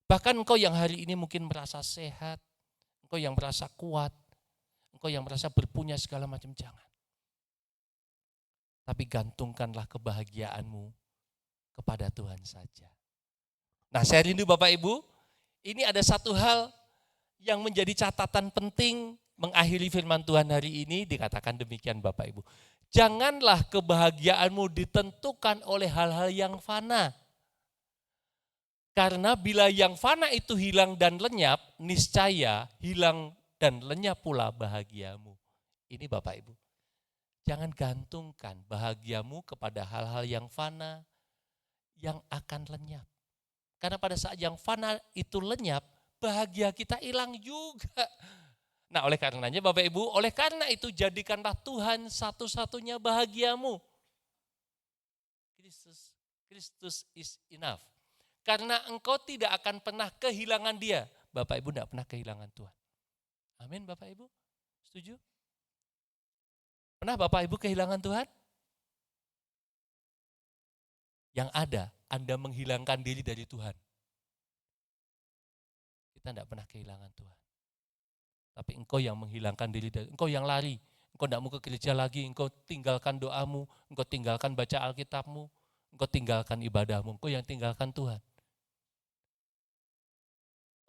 Bahkan engkau yang hari ini mungkin merasa sehat, engkau yang merasa kuat, engkau yang merasa berpunya segala macam, jangan. Tapi gantungkanlah kebahagiaanmu kepada Tuhan saja. Nah saya rindu Bapak Ibu, ini ada satu hal yang menjadi catatan penting mengakhiri firman Tuhan hari ini, dikatakan demikian Bapak Ibu. Janganlah kebahagiaanmu ditentukan oleh hal-hal yang fana. Karena bila yang fana itu hilang dan lenyap, niscaya hilang dan lenyap pula bahagiamu. Ini Bapak Ibu, jangan gantungkan bahagiamu kepada hal-hal yang fana, yang akan lenyap. Karena pada saat yang fana itu lenyap, bahagia kita hilang juga. Nah oleh karenanya Bapak Ibu, oleh karena itu jadikanlah Tuhan satu-satunya bahagiamu. Kristus is enough. Karena engkau tidak akan pernah kehilangan dia. Bapak Ibu tidak pernah kehilangan Tuhan. Amin Bapak Ibu, setuju? Pernah Bapak Ibu kehilangan Tuhan? Yang ada, Anda menghilangkan diri dari Tuhan. Kita tidak pernah kehilangan Tuhan. Tapi engkau yang menghilangkan diri dari, engkau yang lari, engkau tidak mau ke gereja lagi, engkau tinggalkan doamu, engkau tinggalkan baca Alkitabmu, engkau tinggalkan ibadahmu, engkau yang tinggalkan Tuhan.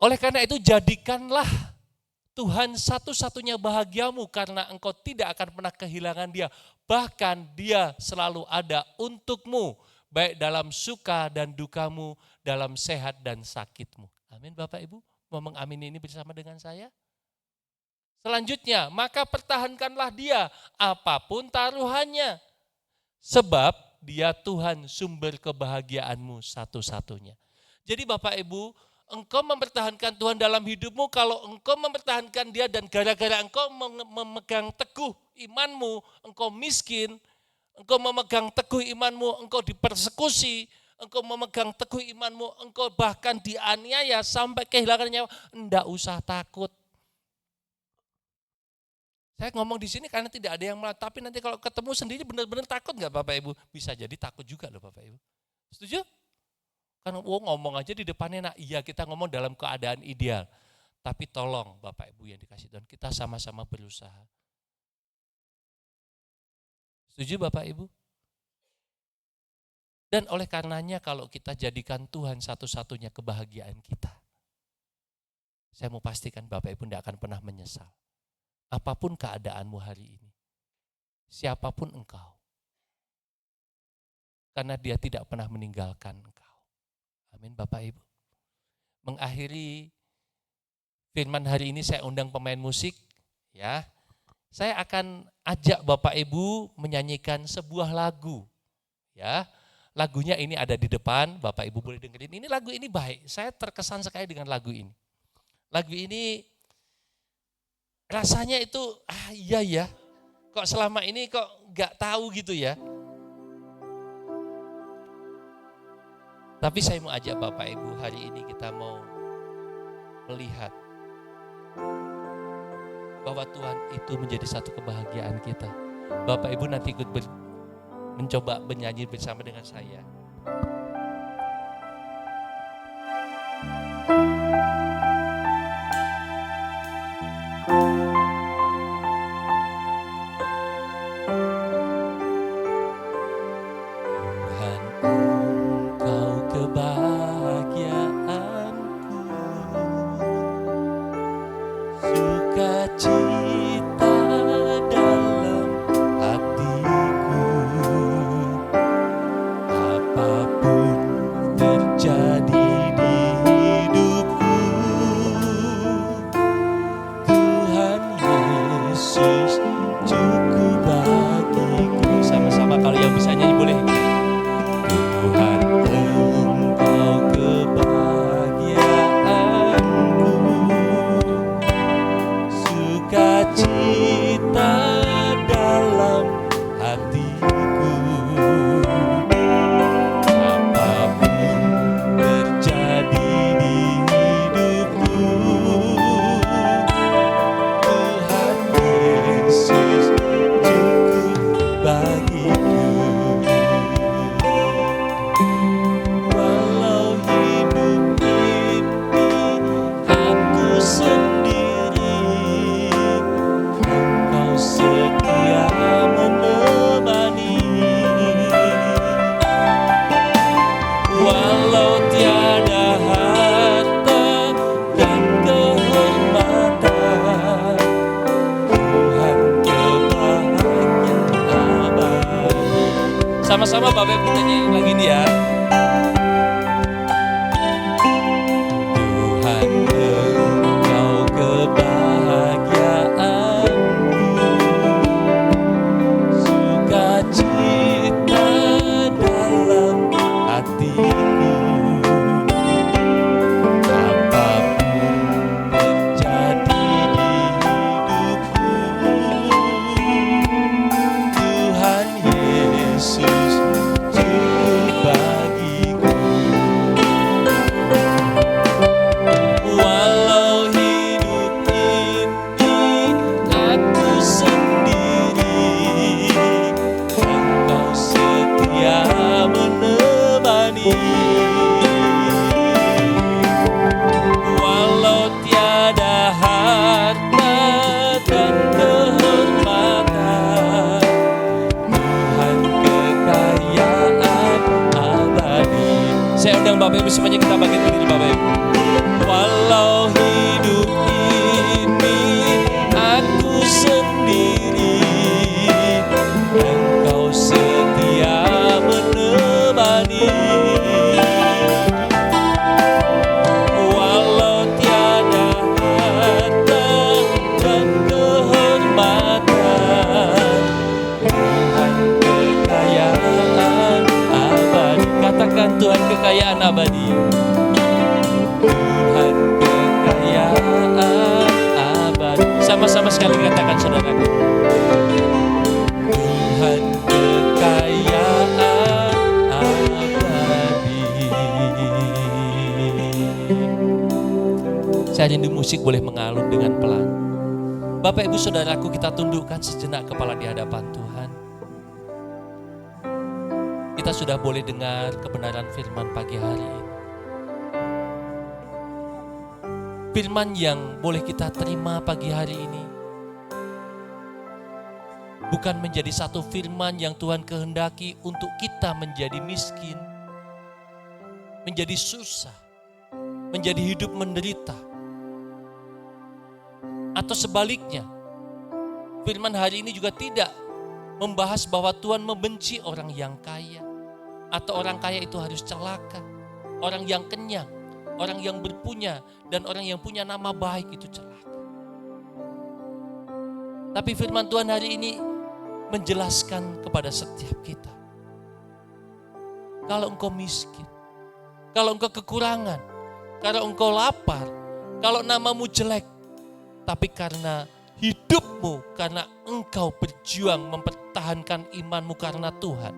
Oleh karena itu jadikanlah Tuhan satu-satunya bahagiamu karena engkau tidak akan pernah kehilangan dia. Bahkan dia selalu ada untukmu, baik dalam suka dan dukamu, dalam sehat dan sakitmu. Amin Bapak Ibu, mau mengamini ini bersama dengan saya? Selanjutnya, maka pertahankanlah dia apapun taruhannya. Sebab dia Tuhan sumber kebahagiaanmu satu-satunya. Jadi Bapak Ibu, engkau mempertahankan Tuhan dalam hidupmu kalau engkau mempertahankan dia dan gara-gara engkau memegang teguh imanmu, engkau miskin, engkau memegang teguh imanmu, engkau dipersekusi, engkau memegang teguh imanmu, engkau bahkan dianiaya sampai kehilangan nyawa, enggak usah takut. Saya ngomong di sini karena tidak ada yang melihat, tapi nanti kalau ketemu sendiri benar-benar takut nggak Bapak Ibu? Bisa jadi takut juga loh Bapak Ibu. Setuju? Karena ngomong aja di depannya, nah iya kita ngomong dalam keadaan ideal. Tapi tolong Bapak Ibu yang dikasih Tuhan, kita sama-sama berusaha. Setuju Bapak Ibu? Dan oleh karenanya kalau kita jadikan Tuhan satu-satunya kebahagiaan kita, Saya mau pastikan Bapak Ibu tidak akan pernah menyesal. Apapun keadaanmu hari ini, siapapun engkau, karena Dia tidak pernah meninggalkan engkau. Amin Bapak Ibu. Mengakhiri firman hari ini saya undang pemain musik, ya. Saya akan ajak Bapak Ibu menyanyikan sebuah lagu, ya. Lagunya ini ada di depan, Bapak Ibu boleh dengerin. Ini lagu ini baik, saya terkesan sekali dengan lagu ini. Lagu ini rasanya itu, iya ya, kok selama ini kok nggak tahu gitu ya. Tapi saya mau ajak Bapak Ibu hari ini kita mau melihat bahwa Tuhan itu menjadi satu kebahagiaan kita. Bapak Ibu nanti ikut mencoba bernyanyi bersama dengan saya. Tuhan, Engkau kebahagiaanku, sukacita dalam hatiku. Apapun terjadi di hidupku, Tuhan Yesus cukup bagiku. Sama-sama kalau yang bisa nyanyi boleh. Tuhan, Engkau kebahagiaanku, sukacita dalam hatiku. Apapun terjadi di hidupku, Tuhan Yesus cukup bagiku. Walau hidup ini aku sendiri, Engkau setia menemani. Walau tiada harta dan kehormatan, Tuhan kebahagiaan abadi. Sama-sama Bapak Ibu nyanyi lagi nih ya. Tuhan, Engkau kebahagiaanku, sukacita dalam hatiku. Apapun terjadi di hidupku, Tuhan Yesus cukup bagiku. Walau hidup ini aku sendiri, Engkau setia menemani. Walau tiada harta dan kehormatan, Tuhan kekayaan abadi. Saya undang Bapak Ibu semuanya, kita bangkit berdiri Bapak Ibu. Walau hidup ini aku sendiri, Engkau setia menemani. Walau tiada harta dan kehormatan, Tuhan kekayaan abadi. Katakan Tuhan kekayaan abadi. Tuhan kekayaan abadi. Sama-sama sekali katakan saudaraku. Tuhan kekayaan abadi. Saya rindu musik boleh mengalun dengan pelan. Bapak Ibu Saudaraku, kita tundukkan sejenak kepala di hadapan Tuhan. Kita sudah boleh dengar kebenaran firman pagi hari ini. Firman yang boleh kita terima pagi hari ini bukan menjadi satu firman yang Tuhan kehendaki untuk kita menjadi miskin, menjadi susah, menjadi hidup menderita. Atau sebaliknya, firman hari ini juga tidak membahas bahwa Tuhan membenci orang yang kaya, atau orang kaya itu harus celaka, orang yang kenyang, orang yang berpunya, dan orang yang punya nama baik itu celaka. Tapi firman Tuhan hari ini menjelaskan kepada setiap kita, kalau engkau miskin, kalau engkau kekurangan, kalau engkau lapar, kalau namamu jelek, tapi karena hidupmu, karena engkau berjuang mempertahankan imanmu karena Tuhan,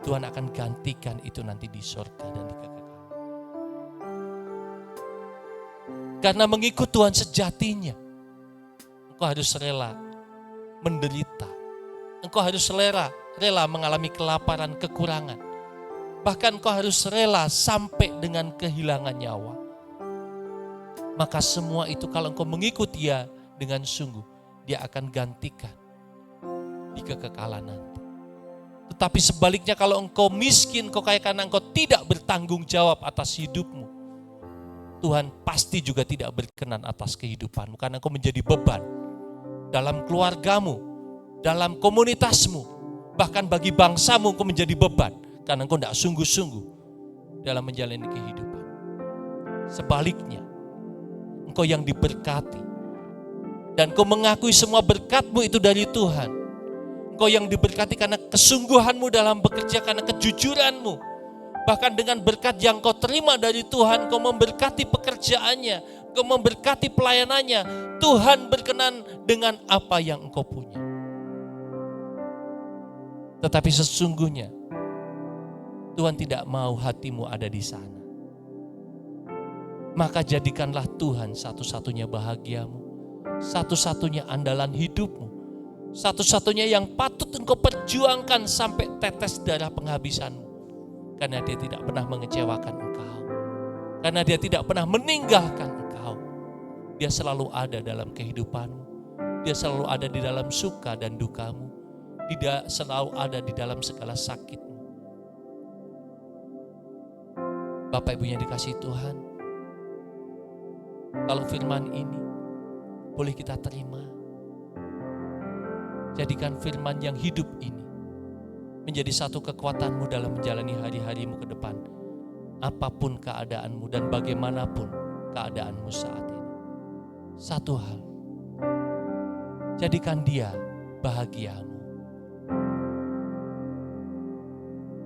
Tuhan akan gantikan itu nanti di surga dan di kekekalan. Karena mengikut Tuhan sejatinya, engkau harus rela menderita. Engkau harus rela mengalami kelaparan, kekurangan. Bahkan engkau harus rela sampai dengan kehilangan nyawa. Maka semua itu kalau engkau mengikut Dia dengan sungguh, Dia akan gantikan di kekekalan nanti. Tetapi sebaliknya kalau engkau miskin, engkau kaya karena engkau tidak bertanggung jawab atas hidupmu, Tuhan pasti juga tidak berkenan atas kehidupanmu karena engkau menjadi beban dalam keluargamu, dalam komunitasmu, bahkan bagi bangsamu engkau menjadi beban karena engkau tidak sungguh-sungguh dalam menjalani kehidupan. Sebaliknya, engkau yang diberkati dan engkau mengakui semua berkatmu itu dari Tuhan. Engkau yang diberkati karena kesungguhanmu dalam bekerja, karena kejujuranmu. Bahkan dengan berkat yang kau terima dari Tuhan, kau memberkati pekerjaannya, kau memberkati pelayanannya. Tuhan berkenan dengan apa yang engkau punya. Tetapi sesungguhnya Tuhan tidak mau hatimu ada di sana. Maka jadikanlah Tuhan satu-satunya bahagiamu, satu-satunya andalan hidupmu, satu-satunya yang patut engkau perjuangkan sampai tetes darah penghabisanmu. Karena Dia tidak pernah mengecewakan engkau. Karena Dia tidak pernah meninggalkan engkau. Dia selalu ada dalam kehidupanmu. Dia selalu ada di dalam suka dan dukamu. Dia selalu ada di dalam segala sakitmu. Bapak Ibu yang dikasihi Tuhan, kalau firman ini boleh kita terima, jadikan firman yang hidup ini menjadi satu kekuatanmu dalam menjalani hari-harimu ke depan. Apapun keadaanmu dan bagaimanapun keadaanmu saat ini. Satu hal, jadikan Dia bahagiamu.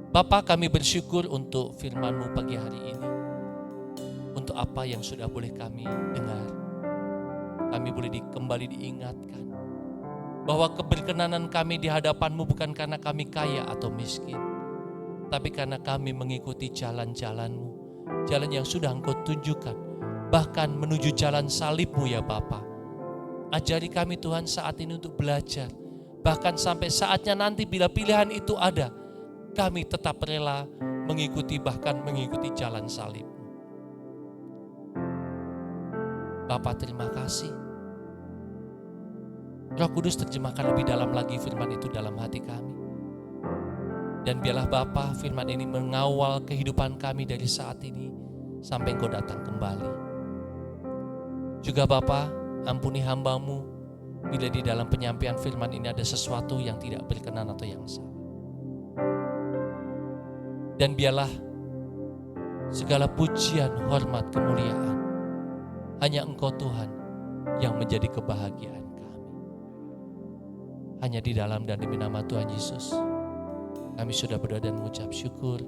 Bapa, kami bersyukur untuk firman-Mu pagi hari ini. Untuk apa yang sudah boleh kami dengar. Kami boleh kembali diingatkan bahwa keberkenanan kami di hadapan-Mu bukan karena kami kaya atau miskin, tapi karena kami mengikuti jalan-jalan-Mu, jalan yang sudah Engkau tunjukkan, bahkan menuju jalan salib-Mu ya Bapa. Ajari kami Tuhan saat ini untuk belajar, bahkan sampai saatnya nanti bila pilihan itu ada, kami tetap rela mengikuti, bahkan mengikuti jalan salib-Mu. Bapa, terima kasih. Roh Kudus, terjemahkan lebih dalam lagi firman itu dalam hati kami. Dan biarlah Bapa, firman ini mengawal kehidupan kami dari saat ini sampai Engkau datang kembali. Juga Bapa, ampuni hamba-Mu bila di dalam penyampaian firman ini ada sesuatu yang tidak berkenan atau yang salah. Dan biarlah segala pujian, hormat, kemuliaan hanya Engkau Tuhan yang menjadi kebahagiaan kami. Hanya di dalam dan demi nama Tuhan Yesus kami sudah berdoa dan mengucap syukur.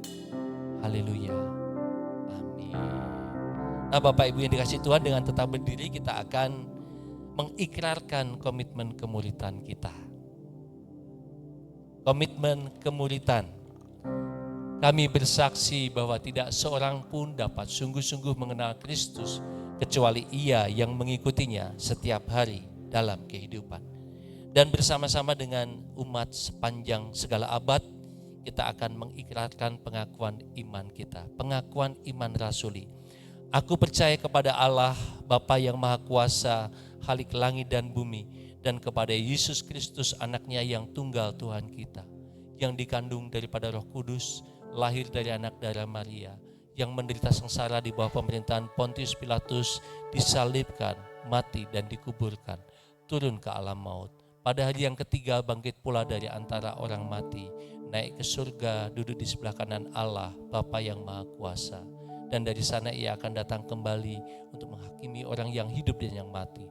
Haleluya. Amin. Nah Bapak Ibu yang dikasihi Tuhan, dengan tetap berdiri kita akan mengikrarkan komitmen kemuritan kita. Komitmen kemuritan. Kami bersaksi bahwa tidak seorang pun dapat sungguh-sungguh mengenal Kristus kecuali ia yang mengikutinya setiap hari dalam kehidupan. Dan bersama-sama dengan umat sepanjang segala abad, kita akan mengikrarkan pengakuan iman kita, pengakuan iman rasuli. Aku percaya kepada Allah, Bapa yang Maha Kuasa, Khalik langit dan bumi, dan kepada Yesus Kristus anaknya yang tunggal Tuhan kita, yang dikandung daripada Roh Kudus, lahir dari anak darah Maria, yang menderita sengsara di bawah pemerintahan Pontius Pilatus, disalibkan, mati dan dikuburkan, turun ke alam maut. Pada hari yang ketiga bangkit pula dari antara orang mati, naik ke surga, duduk di sebelah kanan Allah, Bapa yang Maha Kuasa. Dan dari sana ia akan datang kembali untuk menghakimi orang yang hidup dan yang mati.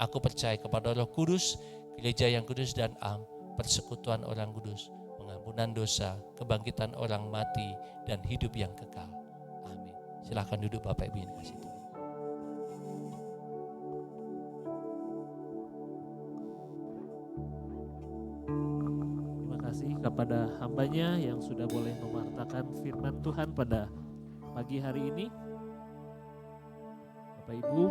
Aku percaya kepada Roh Kudus, gereja yang kudus dan am, persekutuan orang kudus, pengampunan dosa, kebangkitan orang mati, dan hidup yang kekal. Amin. Silakan duduk Bapak Ibu yang kasih Tuhan. Terima kasih kepada hambanya yang sudah boleh mewartakan firman Tuhan pada pagi hari ini. Bapak Ibu,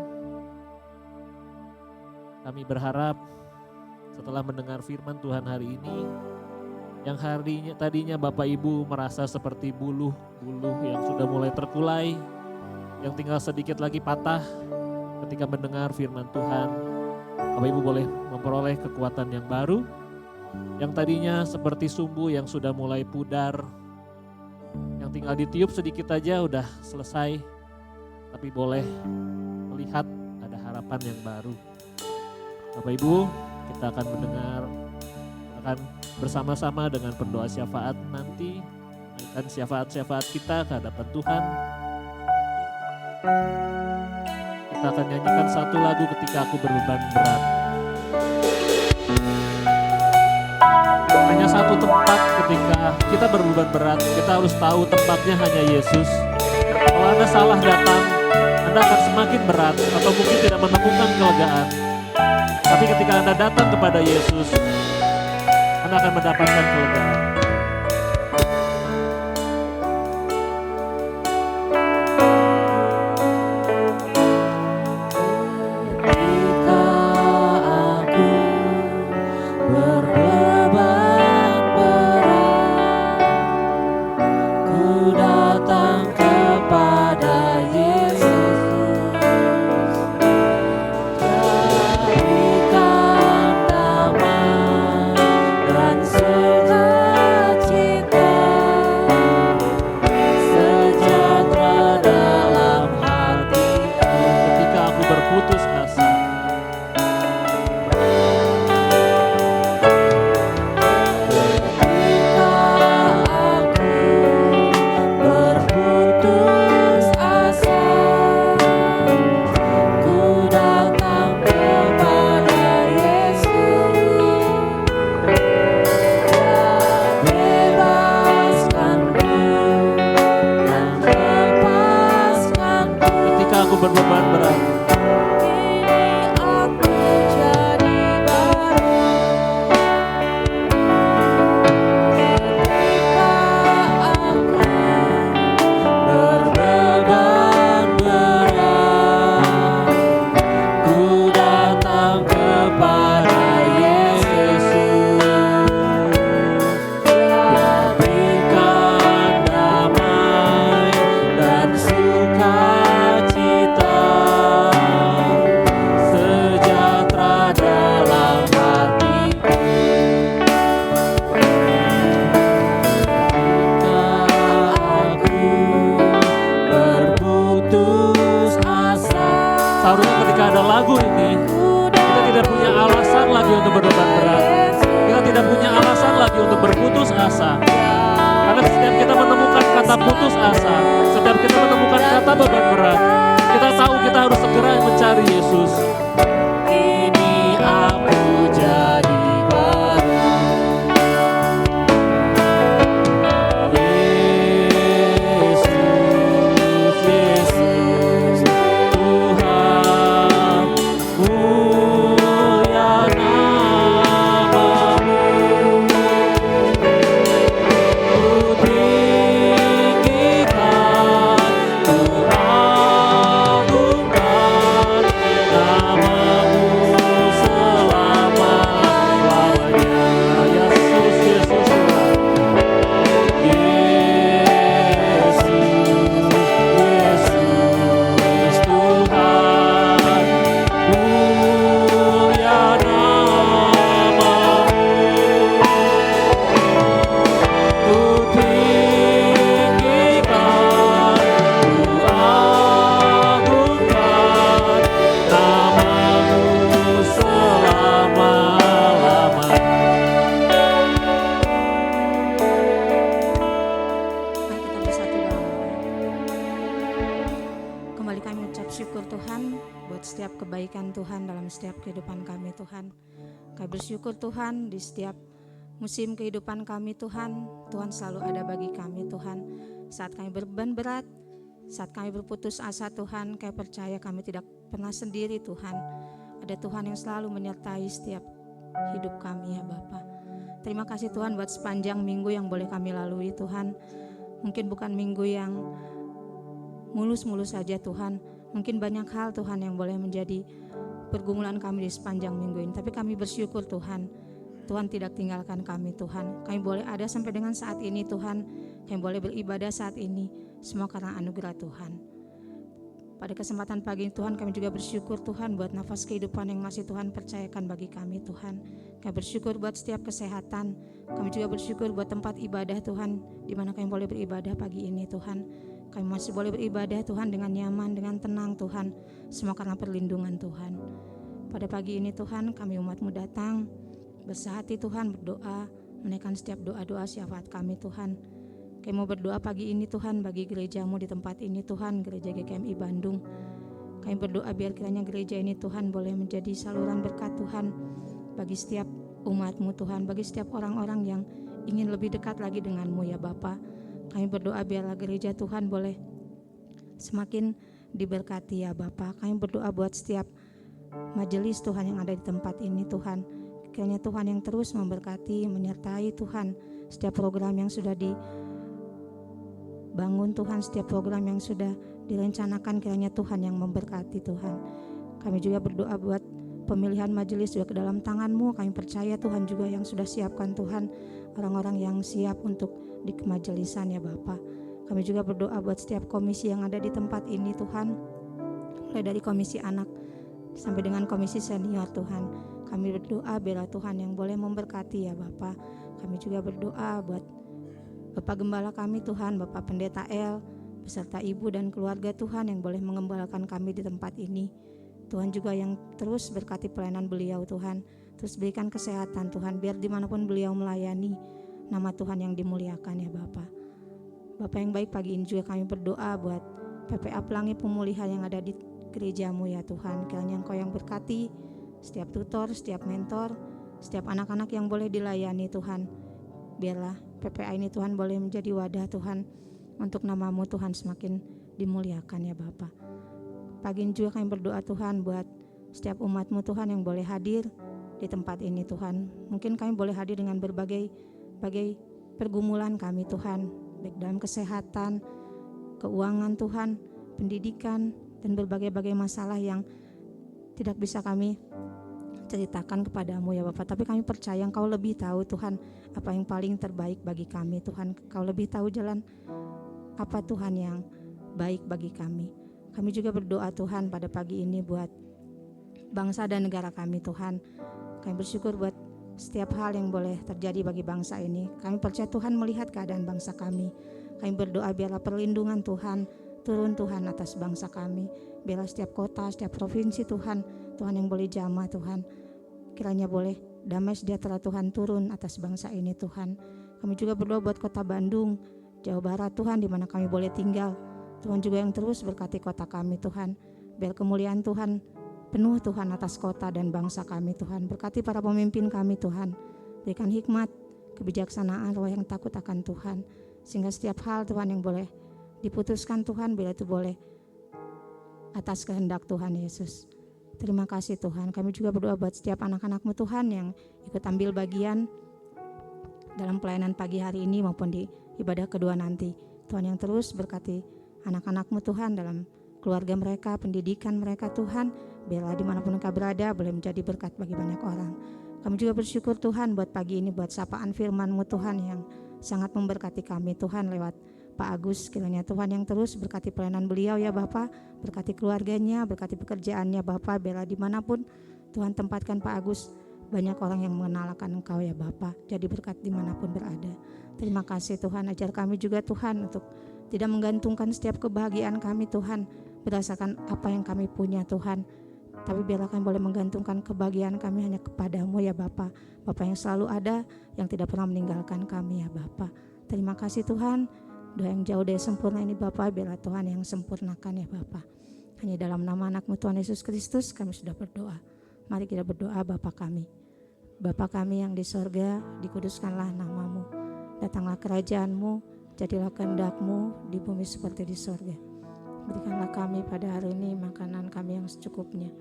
kami berharap setelah mendengar firman Tuhan hari ini, yang tadinya Bapak Ibu merasa seperti buluh-buluh yang sudah mulai terkulai, yang tinggal sedikit lagi patah, ketika mendengar firman Tuhan, Bapak Ibu boleh memperoleh kekuatan yang baru, yang tadinya seperti sumbu yang sudah mulai pudar, yang tinggal ditiup sedikit aja udah selesai, tapi boleh melihat ada harapan yang baru. Bapak Ibu, kita akan mendengar, akan bersama-sama dengan pendoa syafaat nanti, menaikkan syafaat-syafaat kita ke hadapan Tuhan. Kita akan nyanyikan satu lagu Ketika Aku Berbeban Berat. Hanya satu tempat ketika kita berbeban berat, kita harus tahu tempatnya hanya Yesus. Kalau Anda salah datang, Anda akan semakin berat atau mungkin tidak menemukan kelegaan. Tapi ketika Anda datang kepada Yesus, Anda akan mendapatkan kelegaan. Nama bersyukur Tuhan buat setiap kebaikan Tuhan dalam setiap kehidupan kami Tuhan. Kami bersyukur Tuhan di setiap musim kehidupan kami Tuhan, Tuhan selalu ada bagi kami Tuhan. Saat kami beban berat, saat kami berputus asa Tuhan, kami percaya kami tidak pernah sendiri Tuhan. Ada Tuhan yang selalu menyertai setiap hidup kami ya Bapa. Terima kasih Tuhan buat sepanjang minggu yang boleh kami lalui Tuhan. Mungkin bukan minggu yang mulus-mulus saja Tuhan. Mungkin banyak hal Tuhan yang boleh menjadi pergumulan kami di sepanjang minggu ini. Tapi kami bersyukur Tuhan. Tuhan tidak tinggalkan kami Tuhan. Kami boleh ada sampai dengan saat ini Tuhan. Kami boleh beribadah saat ini. Semua karena anugerah Tuhan. Pada kesempatan pagi ini Tuhan, kami juga bersyukur Tuhan buat nafas kehidupan yang masih Tuhan percayakan bagi kami Tuhan. Kami bersyukur buat setiap kesehatan. Kami juga bersyukur buat tempat ibadah Tuhan, di mana kami boleh beribadah pagi ini Tuhan. Kami masih boleh beribadah Tuhan dengan nyaman, dengan tenang Tuhan. Semua karena perlindungan Tuhan. Pada pagi ini Tuhan, kami umat-Mu datang bersehati Tuhan, berdoa, menaikkan setiap doa-doa syafaat kami Tuhan. Kami mau berdoa pagi ini Tuhan bagi gereja-Mu di tempat ini Tuhan, gereja GKMI Bandung. Kami berdoa biar kiranya gereja ini Tuhan boleh menjadi saluran berkat Tuhan bagi setiap umat-Mu Tuhan, bagi setiap orang-orang yang ingin lebih dekat lagi dengan-Mu ya Bapa. Kami berdoa biarlah gereja Tuhan boleh semakin diberkati ya Bapa. Kami berdoa buat setiap majelis Tuhan yang ada di tempat ini Tuhan. Kiranya Tuhan yang terus memberkati, menyertai Tuhan setiap program yang sudah dibangun Tuhan, setiap program yang sudah direncanakan kiranya Tuhan yang memberkati Tuhan. Kami juga berdoa buat pemilihan majelis juga ke dalam tangan-Mu. Kami percaya Tuhan juga yang sudah siapkan Tuhan orang-orang yang siap untuk di kemajelisan ya Bapa. Kami juga berdoa buat setiap komisi yang ada di tempat ini Tuhan, mulai dari komisi anak sampai dengan komisi senior Tuhan. Kami berdoa biarlah Tuhan yang boleh memberkati ya Bapa. Kami juga berdoa buat Bapak Gembala kami Tuhan, Bapak Pendeta El, beserta Ibu dan keluarga Tuhan yang boleh mengembalakan kami di tempat ini. Tuhan juga yang terus berkati pelayanan beliau Tuhan. Terus berikan kesehatan Tuhan, biar dimanapun beliau melayani, nama Tuhan yang dimuliakan ya Bapa. Bapa yang baik, pagi ini juga kami berdoa buat PPA Pelangi Pemulihan yang ada di gereja-Mu ya Tuhan. Kiranya Engkau yang berkati setiap tutor, setiap mentor, setiap anak-anak yang boleh dilayani Tuhan. Biarlah PPA ini Tuhan boleh menjadi wadah Tuhan untuk nama-Mu Tuhan semakin dimuliakan ya Bapa. Pagi ini juga kami berdoa Tuhan buat setiap umat-Mu Tuhan yang boleh hadir di tempat ini Tuhan. Mungkin kami boleh hadir dengan berbagai pergumulan kami Tuhan, baik dalam kesehatan, keuangan Tuhan, pendidikan, dan berbagai masalah yang tidak bisa kami ceritakan kepadamu ya Bapak. Tapi kami percaya Engkau lebih tahu Tuhan apa yang paling terbaik bagi kami Tuhan. Engkau lebih tahu jalan apa Tuhan yang baik bagi kami. Kami juga berdoa Tuhan pada pagi ini buat bangsa dan negara kami Tuhan. Kami bersyukur buat setiap hal yang boleh terjadi bagi bangsa ini. Kami percaya Tuhan melihat keadaan bangsa kami. Kami berdoa biarlah perlindungan Tuhan turun Tuhan atas bangsa kami. Biarlah setiap kota, setiap provinsi Tuhan yang boleh jamah Tuhan. Kiranya boleh damai sejahtera Tuhan turun atas bangsa ini Tuhan. Kami juga berdoa buat kota Bandung, Jawa Barat Tuhan, di mana kami boleh tinggal. Tuhan juga yang terus berkati kota kami Tuhan. Biar kemuliaan Tuhan penuh Tuhan atas kota dan bangsa kami Tuhan. Berkati para pemimpin kami Tuhan. Berikan hikmat, kebijaksanaan, roh yang takut akan Tuhan. Sehingga setiap hal Tuhan yang boleh diputuskan Tuhan, bila itu boleh atas kehendak Tuhan Yesus. Terima kasih Tuhan. Kami juga berdoa buat setiap anak-anak-Mu Tuhan yang ikut ambil bagian dalam pelayanan pagi hari ini maupun di ibadah kedua nanti. Tuhan yang terus berkati anak-anak-Mu Tuhan dalam keluarga mereka, pendidikan mereka Tuhan. Biarlah dimanapun mereka berada boleh menjadi berkat bagi banyak orang. Kami juga bersyukur Tuhan buat pagi ini, buat sapaan firman-Mu Tuhan yang sangat memberkati kami Tuhan lewat Pak Agus. Kiranya Tuhan yang terus berkati pelayanan beliau ya Bapa, berkati keluarganya, berkati pekerjaannya Bapa. Biarlah dimanapun Tuhan tempatkan Pak Agus, banyak orang yang mengenal akan Engkau ya Bapa. Jadi berkat dimanapun berada. Terima kasih Tuhan, ajar kami juga Tuhan untuk tidak menggantungkan setiap kebahagiaan kami Tuhan berdasarkan apa yang kami punya Tuhan. Tapi biarlah kami boleh menggantungkan kebahagiaan kami hanya kepadamu ya Bapa. Bapa yang selalu ada, yang tidak pernah meninggalkan kami ya Bapa. Terima kasih Tuhan. Doa yang jauh dari sempurna ini Bapa, biarlah Tuhan yang sempurnakan ya Bapa. Hanya dalam nama anak-Mu Tuhan Yesus Kristus kami sudah berdoa. Mari kita berdoa. Bapa kami. Bapa kami yang di sorga, dikuduskanlah nama-Mu. Datanglah kerajaan-Mu, jadilah kehendak-Mu di bumi seperti di sorga. Berikanlah kami pada hari ini makanan kami yang secukupnya.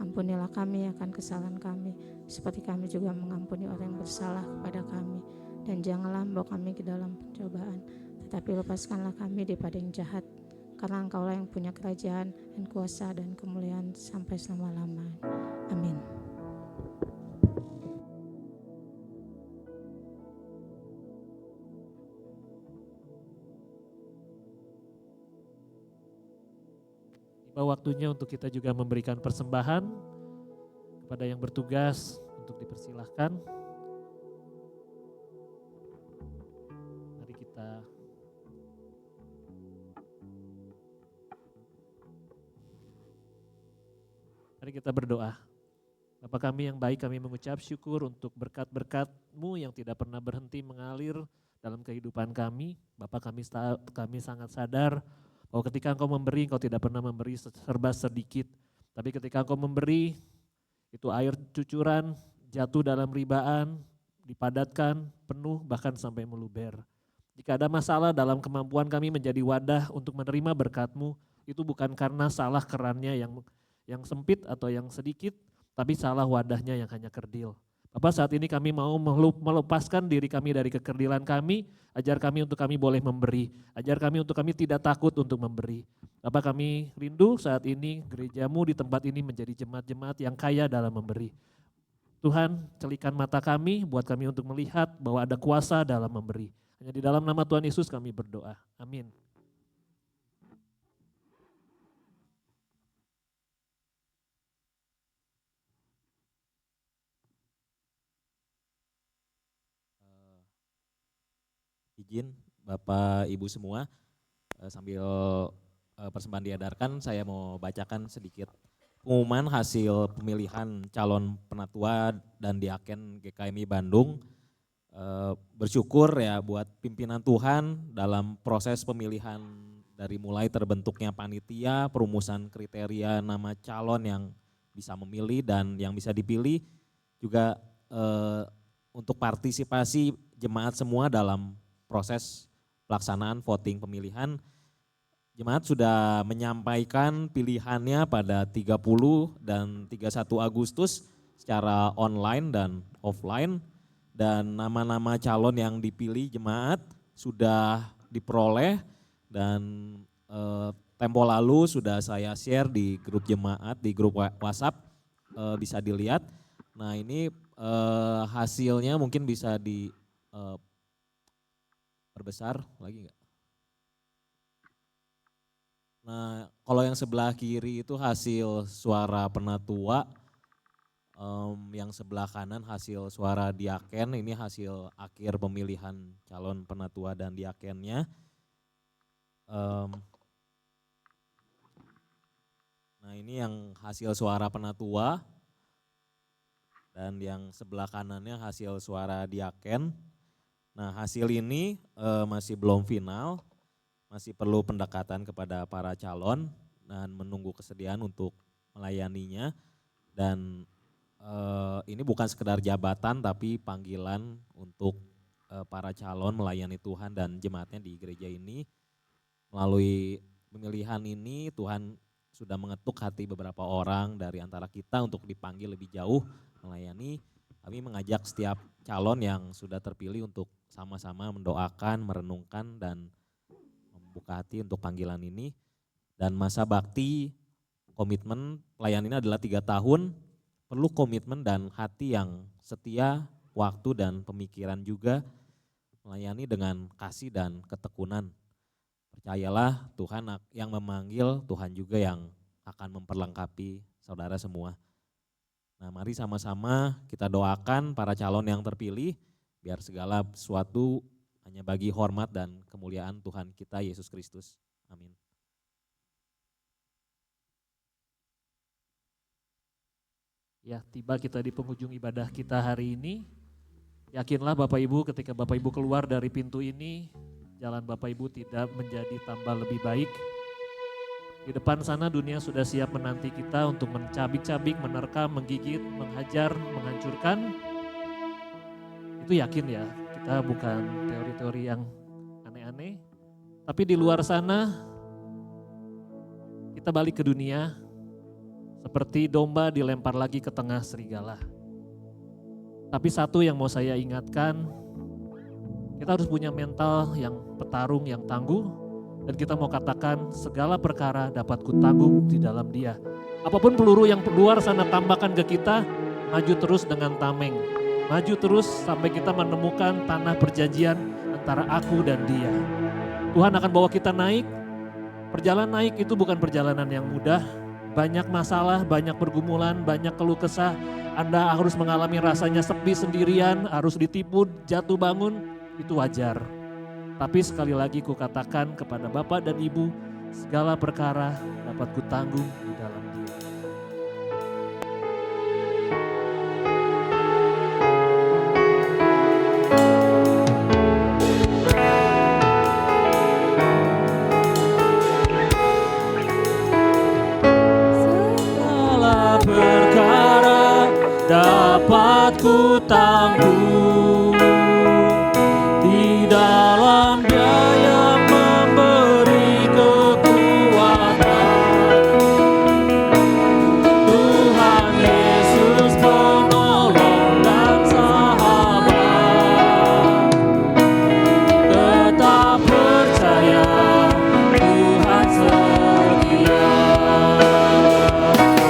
Ampunilah kami akan kesalahan kami, seperti kami juga mengampuni orang yang bersalah kepada kami. Dan janganlah membawa kami ke dalam pencobaan, tetapi lepaskanlah kami daripada yang jahat. Karena Engkaulah yang punya kerajaan dan kuasa dan kemuliaan sampai selama-lamanya. Amin. Tiba waktunya untuk kita juga memberikan persembahan kepada yang bertugas untuk dipersilahkan. Mari kita berdoa. Bapa kami yang baik, kami mengucap syukur untuk berkat-berkat-Mu yang tidak pernah berhenti mengalir dalam kehidupan kami. Bapa kami sangat sadar bahwa ketika Engkau memberi, Engkau tidak pernah memberi serba sedikit. Tapi ketika Engkau memberi, itu air cucuran jatuh dalam ribaan, dipadatkan, penuh, bahkan sampai meluber. Jika ada masalah dalam kemampuan kami menjadi wadah untuk menerima berkat-Mu, itu bukan karena salah kerannya yang sempit atau yang sedikit, tapi salah wadahnya yang hanya kerdil. Bapak, saat ini kami mau melepaskan diri kami dari kekerdilan kami, ajar kami untuk kami boleh memberi, ajar kami untuk kami tidak takut untuk memberi. Bapak, kami rindu saat ini gereja-Mu di tempat ini menjadi jemaat-jemaat yang kaya dalam memberi. Tuhan, celikan mata kami buat kami untuk melihat bahwa ada kuasa dalam memberi. Hanya di dalam nama Tuhan Yesus kami berdoa. Amin. Izin Bapak Ibu semua, sambil persembahan diedarkan, saya mau bacakan sedikit pengumuman hasil pemilihan calon penatua dan diaken GKMI Bandung. Bersyukur ya buat pimpinan Tuhan dalam proses pemilihan dari mulai terbentuknya panitia, perumusan kriteria nama calon yang bisa memilih dan yang bisa dipilih, juga untuk partisipasi jemaat semua dalam proses pelaksanaan voting pemilihan. Jemaat sudah menyampaikan pilihannya pada 30 dan 31 Agustus secara online dan offline, dan nama-nama calon yang dipilih jemaat sudah diperoleh dan tempo lalu sudah saya share di grup jemaat, di grup WhatsApp, bisa dilihat. Nah ini hasilnya mungkin bisa di perbesar lagi enggak? Nah kalau yang sebelah kiri itu hasil suara penatua, yang sebelah kanan hasil suara diaken, ini hasil akhir pemilihan calon penatua dan diakennya. Nah ini yang hasil suara penatua dan yang sebelah kanannya hasil suara diaken. Nah hasil ini masih belum final, masih perlu pendekatan kepada para calon dan menunggu kesediaan untuk melayaninya. Dan ini bukan sekedar jabatan tapi panggilan untuk para calon melayani Tuhan dan jemaatnya di gereja ini. Melalui pemilihan ini Tuhan sudah mengetuk hati beberapa orang dari antara kita untuk dipanggil lebih jauh melayani. Kami mengajak setiap calon yang sudah terpilih untuk sama-sama mendoakan, merenungkan dan membuka hati untuk panggilan ini. Dan masa bakti, komitmen pelayanan ini adalah 3 tahun, perlu komitmen dan hati yang setia, waktu dan pemikiran juga, melayani dengan kasih dan ketekunan. Percayalah Tuhan yang memanggil, Tuhan juga yang akan memperlengkapi saudara semua. Nah mari sama-sama kita doakan para calon yang terpilih, biar segala sesuatu hanya bagi hormat dan kemuliaan Tuhan kita Yesus Kristus. Amin. Ya, tiba kita di penghujung ibadah kita hari ini. Yakinlah Bapak Ibu, ketika Bapak Ibu keluar dari pintu ini, jalan Bapak Ibu tidak menjadi tambah lebih baik. Di depan sana dunia sudah siap menanti kita untuk mencabik-cabik, menerkam, menggigit, menghajar, menghancurkan. Itu yakin ya, kita bukan teori-teori yang aneh-aneh. Tapi di luar sana kita balik ke dunia seperti domba dilempar lagi ke tengah serigala. Tapi satu yang mau saya ingatkan, kita harus punya mental yang petarung, yang tangguh. Dan kita mau katakan segala perkara dapat kutanggung di dalam Dia. Apapun peluru yang luar sana tambahkan ke kita, maju terus dengan tameng. Maju terus sampai kita menemukan tanah perjanjian antara aku dan Dia. Tuhan akan bawa kita naik. Perjalanan naik itu bukan perjalanan yang mudah. Banyak masalah, banyak pergumulan, banyak keluh kesah. Anda harus mengalami rasanya sepi sendirian, harus ditipu, jatuh bangun, itu wajar. Tapi sekali lagi kukatakan kepada Bapak dan Ibu, segala perkara dapat kutanggung di dalam Dia. Segala perkara dapat kutanggung di dalam Dia yang memberi kekuatan. Tuhan Yesus penolong dan sahabat. Tetap percaya Tuhan setia.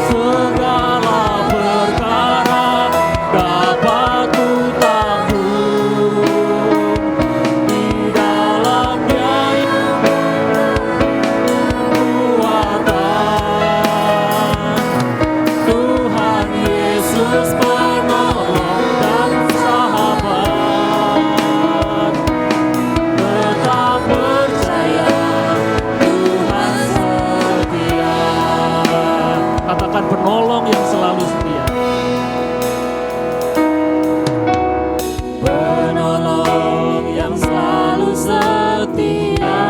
Segala perkara dapat kutanggung di dalam Dia yang kekuatan. Tuhan Yesus penolong dan sahabat. Tetap percaya Tuhan setia. Katakan penolong yang selalu setia. Penolong yang selalu setia,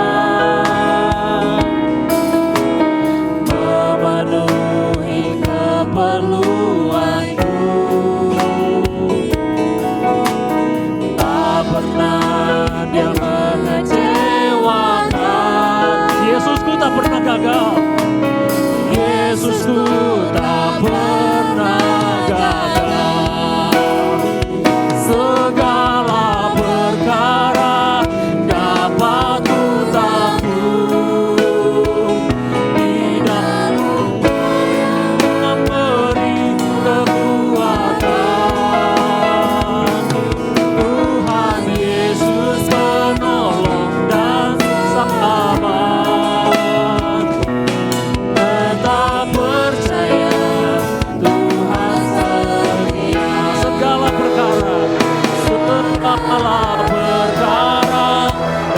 memenuhi keperluanku. Tak pernah Dia mengecewakan. Yesusku tak pernah gagal. Yesusku tak pernah gagal. Segala perkara dapat kutanggung di dalam Dia yang memberi kekuatan. Tuhan Yesus penolong dan sahabat. Tetap percaya Tuhan setia. Segala perkara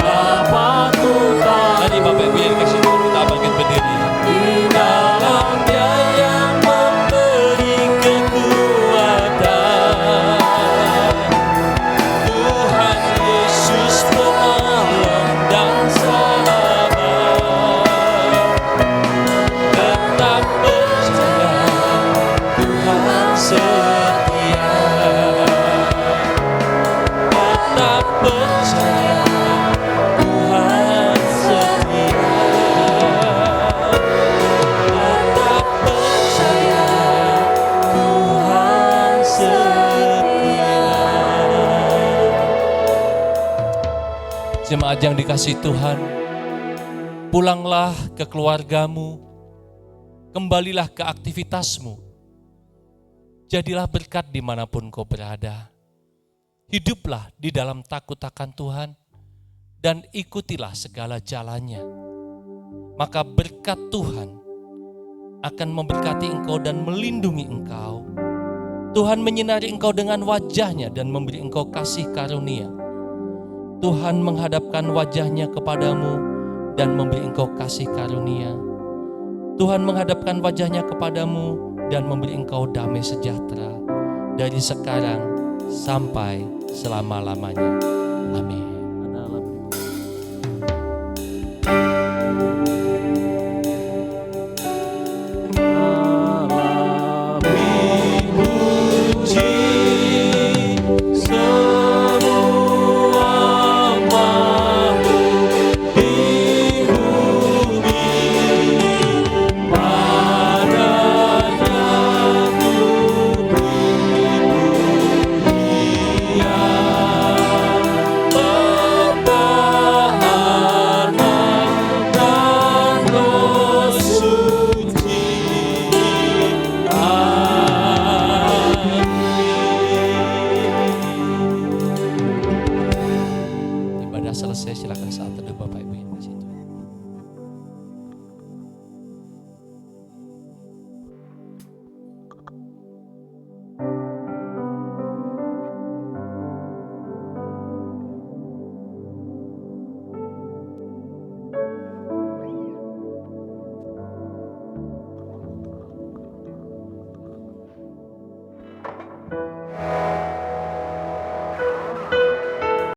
dapat kutanggung. Mari Bapak Ibu yang kasih Tuhan, kita bangkit berdiri. Di dalam Dia yang memberi kekuatan. Tuhan Yesus penolong dan sahabat. Tetap percaya Tuhan setia. Tetap percaya Tuhan setia. Tetap percaya Tuhan setia. Jemaat yang dikasihi Tuhan, pulanglah ke keluargamu, kembalilah ke aktivitasmu. Jadilah berkat dimanapun kau berada. Hiduplah di dalam takut akan Tuhan dan ikutilah segala jalannya. Maka berkat Tuhan akan memberkati engkau dan melindungi engkau. Tuhan menyinari engkau dengan wajah-Nya dan memberi engkau kasih karunia. Tuhan menghadapkan wajah-Nya kepadamu dan memberi engkau kasih karunia. Tuhan menghadapkan wajah-Nya kepadamu dan memberi engkau damai sejahtera dari sekarang sampai selama-lamanya. Amin.